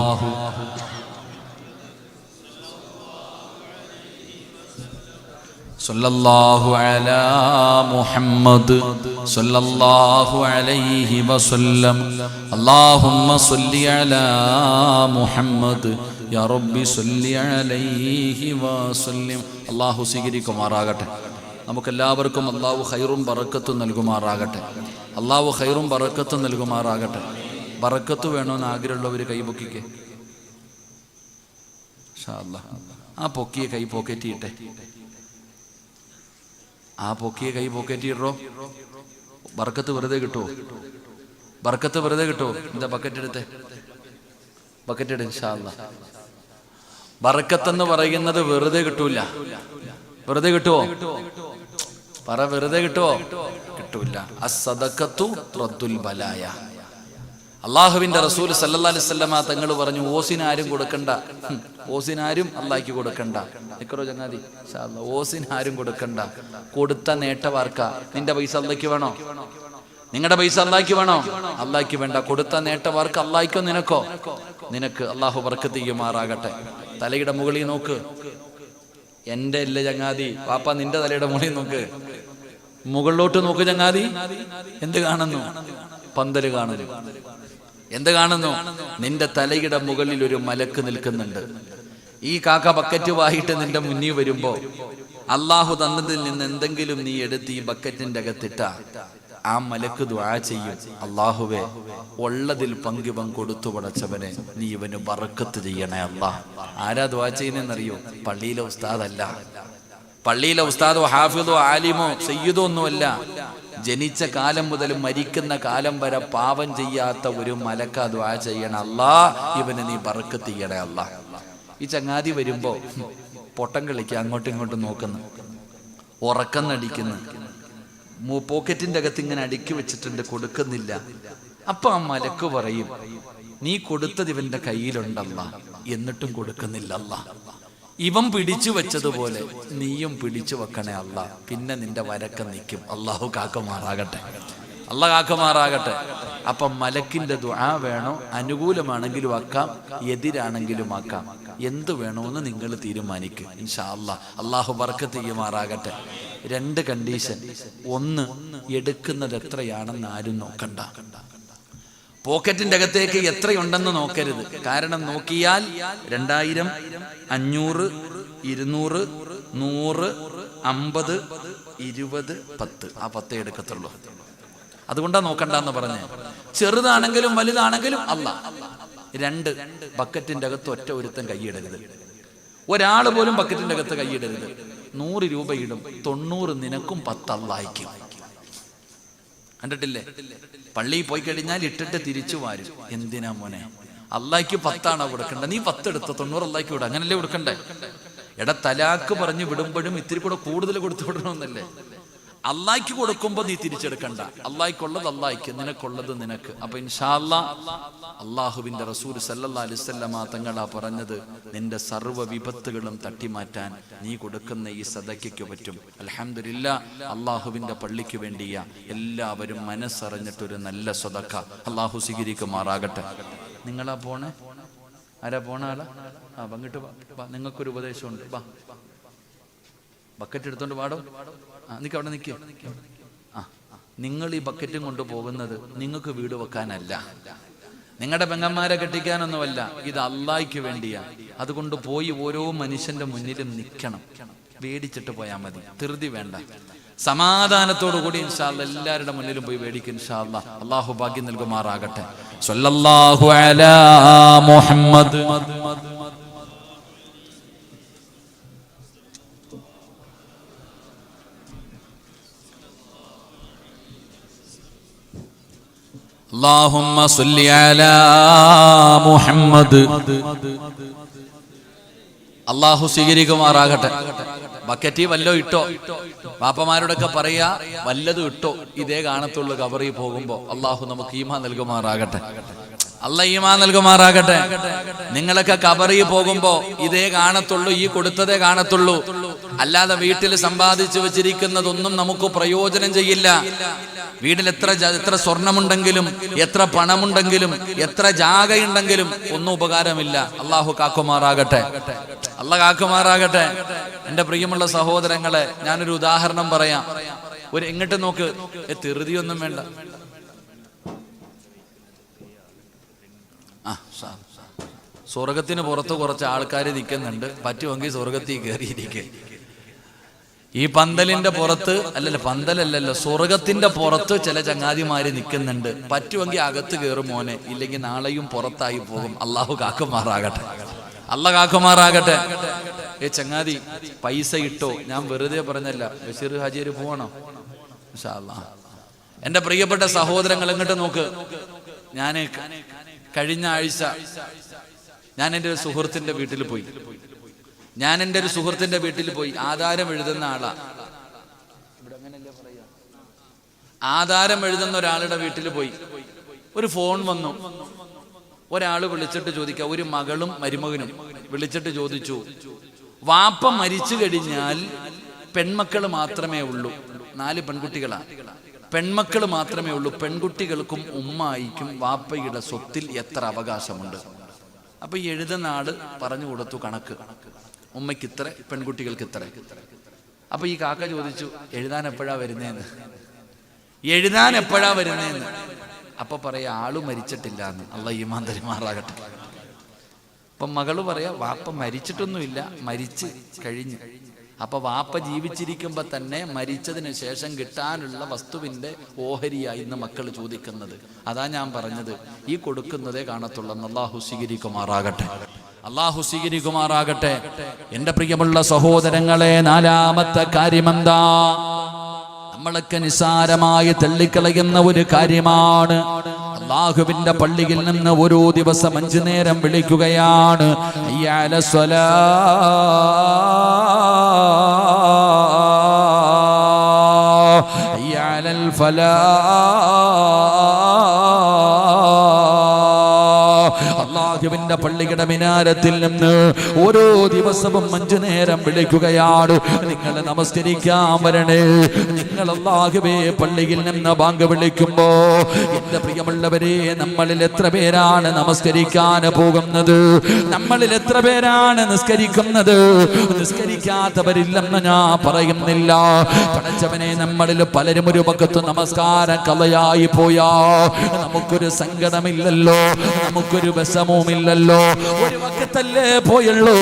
സല്ലല്ലാഹു അലാ മുഹമ്മദ് സല്ലല്ലാഹു അലൈഹി വസല്ലം. അല്ലാഹുമ്മ സല്ലി അലാ മുഹമ്മദ് യാ റബ്ബി സല്ലി അലൈഹി വസല്ലം. അല്ലാഹു സ്വീകരിക്കുമാറാകട്ടെ. നമുക്കെല്ലാവർക്കും അല്ലാഹു ഖൈറും ബറക്കത്തും നൽകുമാറാകട്ടെ, അല്ലാഹു ഖൈറും ബറക്കത്തും നൽകുമാറാകട്ടെ. ബറക്കത്ത് വേണമെന്ന് ആഗ്രഹമുള്ളവർ കൈപൊക്കിക്കേ ഇൻഷാ അല്ലാഹ്. ആ പൊക്കിയ കൈ പോക്കറ്റിയിട്ടെ, ആ പൊക്കിയ കൈ പോക്കറ്റിയിടോ. ബർക്കത്ത് വെറുതെ കിട്ടുമോ? ബർക്കത്ത് വെറുതെ കിട്ടുമോ? എന്താ ബക്കറ്റ് എടുത്തേ, ബക്കറ്റ് എടു ഇൻഷാ അല്ലാഹ്. ബർക്കത്തെന്ന് പറയുന്നത് വെറുതെ കിട്ടൂല. വെറുതെ കിട്ടുമോ? പറ, വെറുതെ കിട്ടുമോ? കിട്ടൂല. അസ്സദഖത്തു റദ്ദുൽ ബലായ. അള്ളാഹുവിന്റെ റസൂൽ സല്ലല്ലാഹു അലൈഹി വസല്ലമ തങ്ങൾ പറഞ്ഞു, ഓസിനാരും കൊടുക്കണ്ട, ഓസിനാരും അള്ളാഹിക്ക് കൊടുക്കണ്ട. നിക്കറോ ചങ്ങാതി, ഓസിനാരും കൊടുക്കണ്ട. കൊടുത്ത നേട്ടവാർക്ക. നിന്റെ പൈസ അള്ളാഹിക്ക് വേണോ? നിങ്ങളുടെ പൈസ അള്ളാഹിക്ക് വേണോ? അള്ളാഹിക്ക് വേണ്ട. കൊടുത്ത നേട്ടവാർക്ക് അള്ളാഹിക്കോ നിനക്കോ? നിനക്ക്. അള്ളാഹു ബർക്കത്ത് ചെയ്യുമാറാകട്ടെ. തലയുടെ മുകളിൽ നോക്ക്. എന്റെ അല്ല ചങ്ങാതി, പാപ്പ നിന്റെ തലയുടെ മുകളിൽ നോക്ക്. മുകളിലോട്ട് നോക്ക് ചങ്ങാതി. എന്ത് കാണുന്നു? പന്തല് കാണുന്നു. എന്ത് കാണുന്നു? നിന്റെ തലയുടെ മുകളിൽ ഒരു മലക്ക് നിൽക്കുന്നുണ്ട്. ഈ കാക്ക ബക്കറ്റ് വായിട്ട് നിന്റെ മുന്നിൽ വരുമ്പോ അള്ളാഹു തന്നതിൽ നിന്ന് എന്തെങ്കിലും നീ എടുത്ത് ഈ ബക്കറ്റിന്റെ അകത്തിട്ട ആ മലക്ക് ദുആ ചെയ്യും, അള്ളാഹുവേ, ഉള്ളതിൽ പങ്കുവൻ കൊടുത്തു പടച്ചവനെ, നീ ഇവന് ബറക്കത്ത് ചെയ്യണേ അല്ലാഹ്. ആരാ ദുആ ചെയ്യുന്നതെന്നറിയോ? പള്ളിയിലെ ഉസ്താദല്ല. പള്ളിയിലെ ഉസ്താദോ ഹാഫിദോ ആലിമോ സയ്യിദോ ഒന്നുമല്ല. ജനിച്ച കാലം മുതൽ മരിക്കുന്ന കാലം വരെ പാപം ചെയ്യാത്ത ഒരു മലക്ക ദുആ ചെയ്യണ, അല്ലാഹ് ഇവന് നീ ബറക്കത്ത് ചെയ്യണേ അല്ലാഹ്. ഈ ചങ്ങാതി വരുമ്പോ പൊട്ടം കളിക്കുക, അങ്ങോട്ടും ഇങ്ങോട്ടും നോക്കുന്നു, ഉറക്കം നടിക്കുന്നു, പോക്കറ്റിന്റെ അകത്ത് ഇങ്ങനെ അടുക്കി വെച്ചിട്ടുണ്ട്, കൊടുക്കുന്നില്ല. അപ്പൊ ആ മലക്ക് പറയും, നീ കൊടുത്തത് ഇവന്റെ കയ്യിലുണ്ടല്ല, എന്നിട്ടും കൊടുക്കുന്നില്ല അല്ലാഹ്. ഇവൻ പിടിച്ചു വെച്ചതുപോലെ നീയും പിടിച്ചു വെക്കണേ അല്ലാഹ്. പിന്നെ നിന്റെ വരക്കം നിൽക്കും. അള്ളാഹു കാക്കുമാറാകട്ടെ, അള്ളാഹ് കാക്കുമാറാകട്ടെ. അപ്പൊ മലക്കിന്റെ ദുആ വേണോ? അനുകൂലമാണെങ്കിലും ആക്കാം, എതിരാണെങ്കിലും ആക്കാം. എന്ത് വേണോന്ന് നിങ്ങൾ തീരുമാനിക്കും ഇൻഷാ അല്ലാഹ്. അള്ളാഹു ബർക്കത്ത് ചെയ്യുമാറാകട്ടെ. 2 കണ്ടീഷൻ. 1, എടുക്കുന്നത് എത്രയാണെന്ന് ആരും നോക്കണ്ട. പോക്കറ്റിന്റെ അകത്തേക്ക് എത്രയുണ്ടെന്ന് നോക്കരുത്. കാരണം നോക്കിയാൽ 2000, 500, 200, 100, 50, 20, 10. ആ 10 എടുക്കത്തുള്ളൂ. അതുകൊണ്ടാ നോക്കണ്ടെന്ന് പറഞ്ഞേ. ചെറുതാണെങ്കിലും വലുതാണെങ്കിലും അല്ലാഹ്. 2 ബക്കറ്റിന്റെ അകത്ത് ഒറ്റ ഒരുത്തൻ കൈയിടരുത്. ഒരാൾ പോലും ബക്കറ്റിന്റെ അകത്ത് കൈയിടരുത്. 100 രൂപ ഇടും, 90 നിനക്കും 10 അല്ലാഹ്ക്കും. കണ്ടിട്ടില്ലേ? പള്ളിയിൽ പോയി കഴിഞ്ഞാൽ ഇട്ടിട്ട് തിരിച്ചു വാരും. എന്തിനാ മോനെ? അല്ലാഹ്ക്ക് 10 കൊടുക്കണ്ട, നീ 10 എടുത്തോ, 90 അല്ലാഹ്ക്ക് വിടും. അങ്ങനല്ലേ കൊടുക്കണ്ടേ? എടാ, തലാക്ക് പറഞ്ഞ് വിടുമ്പോഴും ഇത്തിരി കൂടെ കൂടുതൽ കൊടുത്തു വിടണമെന്നല്ലേ? അല്ലാഹ്ക്ക് കൊടുക്കുമ്പോൾ നീ തിരിച്ചെടുക്കണ്ട. അല്ലാഹ്ക്കുള്ളത് അല്ലാഹ്ക്ക്, നിനക്കുള്ളത് നിനക്ക്. അപ്പൊ ഇൻഷാ അല്ലാഹ് അള്ളാഹുവിന്റെ റസൂൽ സല്ലല്ലാഹു അലൈഹി വസല്ലമ തങ്ങളാ പറഞ്ഞത്, നിന്റെ സർവ്വ വിപത്തുകളും തട്ടിമാറ്റാൻ നീ കൊടുക്കുന്ന ഈ സദഖയ്ക്ക് പറ്റും. അൽഹംദുലില്ലാഹ്, അള്ളാഹുവിന്റെ പള്ളിക്ക് വേണ്ടിയ എല്ലാവരും മനസ്സറിഞ്ഞിട്ടൊരു നല്ല സദഖ അള്ളാഹു സ്വീകരിക്കുമാറാകട്ടെ. നിങ്ങളാ പോണേ? ആരാ പോണ ആളാ? പങ്കിട്ട് നിങ്ങൾക്കൊരു ഉപദേശമുണ്ട്. ബക്കറ്റ് എടുത്തോണ്ട് പാടോ. നിക്ക് അവിടെ നിൽക്കുക. നിങ്ങൾ ഈ ബക്കറ്റും കൊണ്ട് പോകുന്നത് നിങ്ങൾക്ക് വീട് വെക്കാനല്ല, നിങ്ങളുടെ പെങ്ങന്മാരെ കെട്ടിക്കാനൊന്നുമല്ല. ഇത് അല്ലാഹ്ക്ക് വേണ്ടിയാ. അതുകൊണ്ട് പോയി ഓരോ മനുഷ്യന്റെ മുന്നിലും നിൽക്കണം. വേടിച്ചിട്ട് പോയാൽ മതി, ധൃതി വേണ്ട. സമാധാനത്തോടു കൂടി ഇൻഷാ അല്ലാഹ് എല്ലാവരുടെ മുന്നിലും പോയി വേടിക്കും. ഇൻഷാ അല്ലാഹ് അല്ലാഹു ഭാഗ്യം നൽകുമാറാകട്ടെ. സ്വല്ലല്ലാഹു അലാ മുഹമ്മദ്. اللهم صل على محمد. അള്ളാഹു സ്വീകരിക്കുമാറാകട്ടെ. ബക്കറ്റി വല്ലോ ഇട്ടോ? പാപ്പമാരോടൊക്കെ പറയാ, വല്ലതും ഇട്ടോ, ഇതേ കാണത്തുള്ളൂ കബറിൽ പോകുമ്പോ. അള്ളാഹു നമുക്ക് ഈമാൻ നൽകുമാറാകട്ടെ. അല്ലാഹ് ഈമാൻ നൽകുമാറാകട്ടെ. നിങ്ങളൊക്കെ കബറിൽ പോകുമ്പോ ഇതേ കാണത്തുള്ളൂ, ഈ കൊടുത്തതേ കാണത്തുള്ളൂ. അല്ലാതെ വീട്ടിൽ സമ്പാദിച്ചു വെച്ചിരിക്കുന്നതൊന്നും നമുക്ക് പ്രയോജനം ചെയ്യില്ല. വീട്ടിൽ എത്ര സ്വർണമുണ്ടെങ്കിലും, എത്ര പണമുണ്ടെങ്കിലും, എത്ര ജാഗയുണ്ടെങ്കിലും ഒന്നും ഉപകാരമില്ല. അള്ളാഹു കാക്കുമാറാകട്ടെ. അള്ളാഹ് കാക്കുമാറാകട്ടെ. എന്റെ പ്രിയമുള്ള സഹോദരങ്ങളെ, ഞാനൊരു ഉദാഹരണം പറയാം. എങ്ങോട്ട് നോക്ക്, ധൃതിയൊന്നും വേണ്ട. സ്വർഗത്തിന് പുറത്ത് കുറച്ച് ആൾക്കാർ നിൽക്കുന്നുണ്ട്. പറ്റുമെങ്കിൽ സ്വർഗത്തിൽ കയറിയിരിക്കെ. ഈ പന്തലിന്റെ പുറത്ത് പന്തലല്ലല്ലോ, സ്വർഗത്തിന്റെ പുറത്ത് ചില ചങ്ങാതിമാര് നിൽക്കുന്നുണ്ട്. പറ്റുമെങ്കിൽ അകത്ത് കയറും മോനെ, ഇല്ലെങ്കിൽ നാളെയും പുറത്തായി പോകും. അള്ളാഹു കാക്കുമാറാകട്ടെ. അള്ളാഹ് കാക്കുമാറാകട്ടെ. ചങ്ങാതി പൈസ ഇട്ടോ? ഞാൻ വെറുതെ പറഞ്ഞല്ല. ബഷീർ ഹാജിയര് പോകണോ? ഇൻഷാ അല്ലാഹ്. എന്റെ പ്രിയപ്പെട്ട സഹോദരങ്ങൾ, എങ്ങോട്ട് നോക്ക്. ഞാൻ കഴിഞ്ഞ ആഴ്ച ഞാൻ എൻ്റെ ഒരു സുഹൃത്തിന്റെ വീട്ടിൽ പോയി. ആധാരം എഴുതുന്ന ആളാ. ആധാരം എഴുതുന്ന ഒരാളുടെ വീട്ടിൽ പോയി. ഒരു ഫോൺ വന്നു. ഒരാൾ വിളിച്ചിട്ട് ചോദിക്കുക, ഒരു മകളും മരുമകനും വിളിച്ചിട്ട് ചോദിച്ചു, വാപ്പ മരിച്ചു കഴിഞ്ഞാൽ പെൺമക്കൾ മാത്രമേ ഉള്ളൂ. 4 പെൺകുട്ടികളാ. പെൺമക്കൾ മാത്രമേ ഉള്ളൂ. പെൺകുട്ടികൾക്കും ഉമ്മായിക്കും വാപ്പയുടെ സ്വത്തിൽ എത്ര അവകാശമുണ്ട്? അപ്പൊ ഈ എഴുതുന്ന ആള് പറഞ്ഞു കൊടുത്തു കണക്ക്. ഉമ്മയ്ക്ക് ഇത്ര, പെൺകുട്ടികൾക്ക് ഇത്ര. അപ്പൊ ഈ കാക്ക ചോദിച്ചു, എഴുതാൻ എപ്പോഴാ വരുന്നേന്ന്? അപ്പൊ പറയാ, ആള് മരിച്ചിട്ടില്ല എന്ന്. അല്ലാഹ് ഈമാൻ തരുമാറാകട്ടെ. അപ്പൊ മകള് പറയാ, വാപ്പ മരിച്ചിട്ടൊന്നുമില്ല, മരിച്ചു കഴിഞ്ഞു. അപ്പൊ വാപ്പ ജീവിച്ചിരിക്കുമ്പോ തന്നെ മരിച്ചതിന് ശേഷം കിട്ടാനുള്ള വസ്തുവിന്റെ ഓഹരിയായി ഇന്ന് മക്കൾ ചോദിക്കുന്നത്. അതാ ഞാൻ പറഞ്ഞത്, ഈ കൊടുക്കുന്നതേ കാണത്തുള്ളൂ. അല്ലാഹു സ്വീകരിക്കുമാറാകട്ടെ. അല്ലാഹു സ്വീകരിക്കുമാറാകട്ടെ. എന്റെ പ്രിയമുള്ള സഹോദരങ്ങളെ, 4ാമത്തെ കാര്യമെന്താ? നമ്മളൊക്കെ നിസാരമായി തള്ളിക്കളയുന്ന ഒരു കാര്യമാണ്. അല്ലാഹുവിന്റെ പള്ളിയിൽ നിന്ന് ഓരോ ദിവസം 5 നേരം വിളിക്കുകയാണ്, ഹയ്യ സ്വലാ, ഹയ്യ അലൽ ഫലാ. അല്ലാഹുവിന്റെ പള്ളിയുടെ മിനാരത്തിൽ നിന്ന് ഓരോ ദിവസവും 5 നേരം വിളിക്കുകയാണ്, നിങ്ങൾ നമസ്കരിക്കാൻ വരണേ. നിങ്ങൾ അല്ലാഹുവേ പള്ളിയിൽ നിന്ന് ബാങ്ക് വിളിക്കുമ്പോ, എന്റെ പ്രിയമുള്ളവരെ, നമ്മളിൽ എത്ര പേരാണ് നമസ്കരിക്കാൻ പോകുന്നത്? നമ്മളിൽ എത്ര പേരാണ് നിസ്കരിക്കുന്നത്? നിസ്കരിക്കാത്തവരില്ലെന്ന് ഞാൻ പറയുന്നില്ല. പടച്ചവനെ, നമ്മളിൽ പലരും ഒരു വഖത്ത് നമസ്കാരം കളയായി പോയാ നമുക്കൊരു സങ്കടമില്ലല്ലോ, നമുക്കൊരു വിഷമവുമില്ലല്ലോ. പോയുള്ളൂ, ഒരു വക്കത്തല്ലേ പോയുള്ളൂ.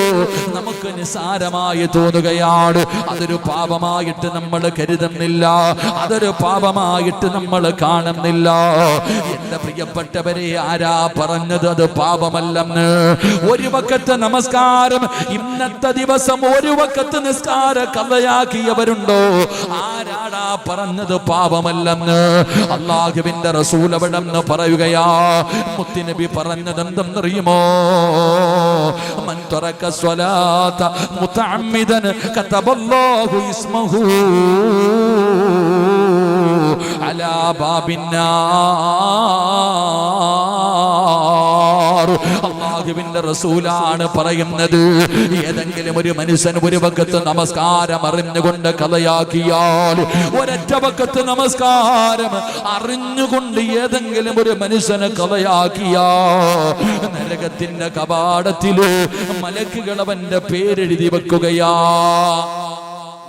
നമുക്ക് നിസ്സാരമായി തോന്നുകയാണ്. അതൊരു പാപമായിട്ട് നമ്മൾ കരുതുന്നില്ല, അതൊരു പാപമായിട്ട് നമ്മൾ കാണുന്നില്ല. എന്റെ പ്രിയപ്പെട്ടവരെ, ആരാ പറഞ്ഞത് അത് പാപമല്ലെന്ന്? ഒരു വക്കത്ത് നമസ്കാരം, ഇന്നത്തെ ദിവസം ഒരു വക്കത്ത് നിസ്കാര കഥയാക്കിയവരുണ്ടോ? ആരാടാ പറഞ്ഞത് പാപമല്ലെന്ന്? അല്ലാഹുവിന്റെ റസൂൽ അവിടെന്ന് പറയുകയാ. മുത്തുനബി പറഞ്ഞത് എന്തെന്നറിയുമോ? മൻ തറക സ്വലാത മുതഅമ്മിദൻ കതബല്ലാഹു ഇസ്മഹു അലാ ബാബിന്നാർ. അല്ലാഹുവിന്റെ റസൂലാണ് പറയുന്നത്, ഏതെങ്കിലും ഒരു മനുഷ്യൻ ഒരു വക്കത്ത് നമസ്കാരം അറിഞ്ഞുകൊണ്ട് കളയാക്കിയാൽ, ഒരൊറ്റ വക്കത്ത് നമസ്കാരം അറിഞ്ഞുകൊണ്ട് ഏതെങ്കിലും ഒരു മനുഷ്യനെ കളയാക്കിയാ, നരകത്തിന്റെ കവാടത്തില് മലക്കുകൾ അവന്റെ പേരെഴുതി വെക്കുകയാ.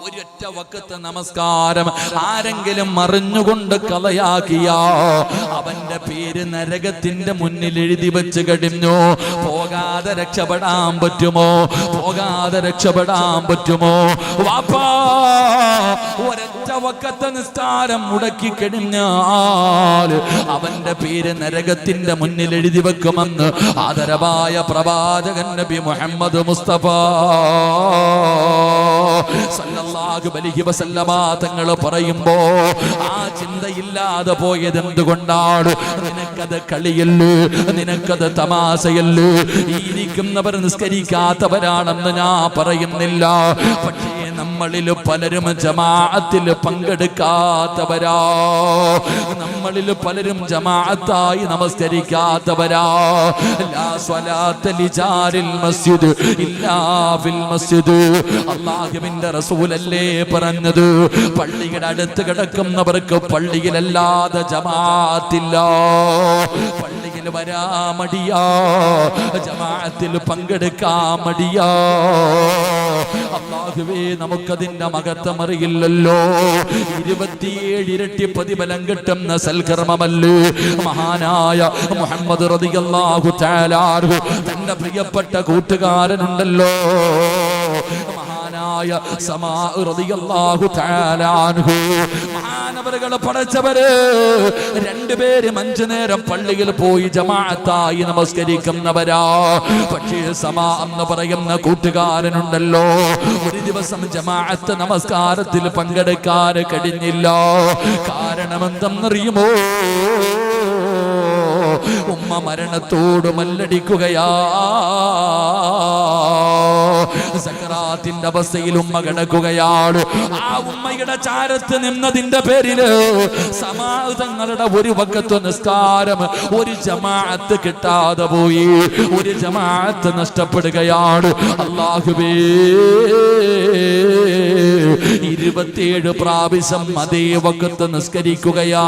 ഒരൊറ്റ വക്കത്ത് നമസ്കാരം ആരെങ്കിലും അറിഞ്ഞുകൊണ്ട് കളയാക്കിയാ, അവന്റെ പേര് നരകത്തിന്റെ മുന്നിൽ എഴുതി വെച്ച് കഴിഞ്ഞു. പോകാതെ രക്ഷപ്പെടാൻ പറ്റുമോ? പോകാതെ രക്ഷപ്പെടാൻ പറ്റുമോ? വാപ്പാ, ഒരൊറ്റ വക്കത്തെ നിസ്കാരം മുടക്കി കഴിഞ്ഞാൽ അവന്റെ പേര് നരകത്തിന്റെ മുന്നിൽ എഴുതി വെക്കുമെന്ന് ആദരവായ പ്രവാചകൻ നബി മുഹമ്മദ് മുസ്തഫ സല്ലല്ലാഹു അലൈഹി വസല്ലമ തങ്ങൾ പറയുമ്പോ ആ ചിന്തയില്ലാതെ പോയത് എന്തുകൊണ്ടാണ്? നിനക്കത് കളിയല്ലേ, നിനക്കത് തമാശയല്ലേ. ഈ ഇരിക്കുന്നവർ നിസ്കരിക്കാത്തവരാണെന്ന് ഞാൻ പറയുന്നില്ല, പക്ഷേ നമ്മളിൽ പലരും ജമാഅത്തിൽ പങ്കെടുക്കാത്തവരാ, നമ്മളിൽ പലരും ജമാഅത്തായി നമസ്കരിക്കാത്തവരാ. ലാ സ്വലാത്ത ലിജാരിൽ മസ്ജിദ് ഇല്ലാ ഫിൽ മസ്ജിദ്. അല്ലാഹുവിന്റെ റസൂലല്ലേ പറഞ്ഞത്, പള്ളിയുടെ അടുത്ത് കിടക്കുന്നവർക്ക് പള്ളിയിലല്ലാതെ ജമാഅത്തില്ല. പള്ളിയിൽ വരാ മടിയാ, ജമാഅത്തിൽ പങ്കെടുക്കാൻ മടിയാ. അല്ലാഹുവേ, നമുക്കതിന്റെ മഹത്വം അറിയില്ലല്ലോ. 27 ഇരട്ടി പ്രതിഫലം കിട്ടുന്ന സൽക്കർമ്മമല്ലേ മഹാനായ മുഹമ്മദ് റളിയല്ലാഹു തആല അൻഹു തന്റെ പ്രിയപ്പെട്ട കൂട്ടുകാരനുണ്ടല്ലോ, മഹാനായ സമാ റളിയല്ലാഹു തആല അൻഹു. മഹാനവറുകൾ പഠിച്ചവര് രണ്ടുപേരും 5 നേരം പള്ളിയിൽ പോയി ജമാഅത്തായി നമസ്കരിക്കുന്നവരാ. പക്ഷേ സമാ എന്ന് പറയുന്ന കൂട്ടുകാരനുണ്ടല്ലോ, ഒരു ദിവസം ജമാഅത്ത് നമസ്കാരത്തിൽ പങ്കെടുക്കാൻ കഴിഞ്ഞില്ല. കാരണം എന്തെന്നറിയുമോ? ഉമ്മ മരണത്തോട് മല്ലടിക്കുകയാ. സക്കറാത്തിന്റെ അവസ്ഥയിൽ ഉമ്മ കിടക്കുകയാണ്. ആ ഉമ്മയുടെ ചാരത്ത് നിന്നതിന്റെ പേരില് സമാധാനങ്ങളുടെ ഒരു വക്കത്ത് നിസ്കാരം, ഒരു ജമാഅത്ത് കിട്ടാതെ പോയി, ഒരു ജമാഅത്ത് നഷ്ടപ്പെടുകയാണ്. അല്ലാഹുവേ, 27 പ്രാവശ്യം അതേ വക്കത്ത് നിസ്കരിക്കുകയാ.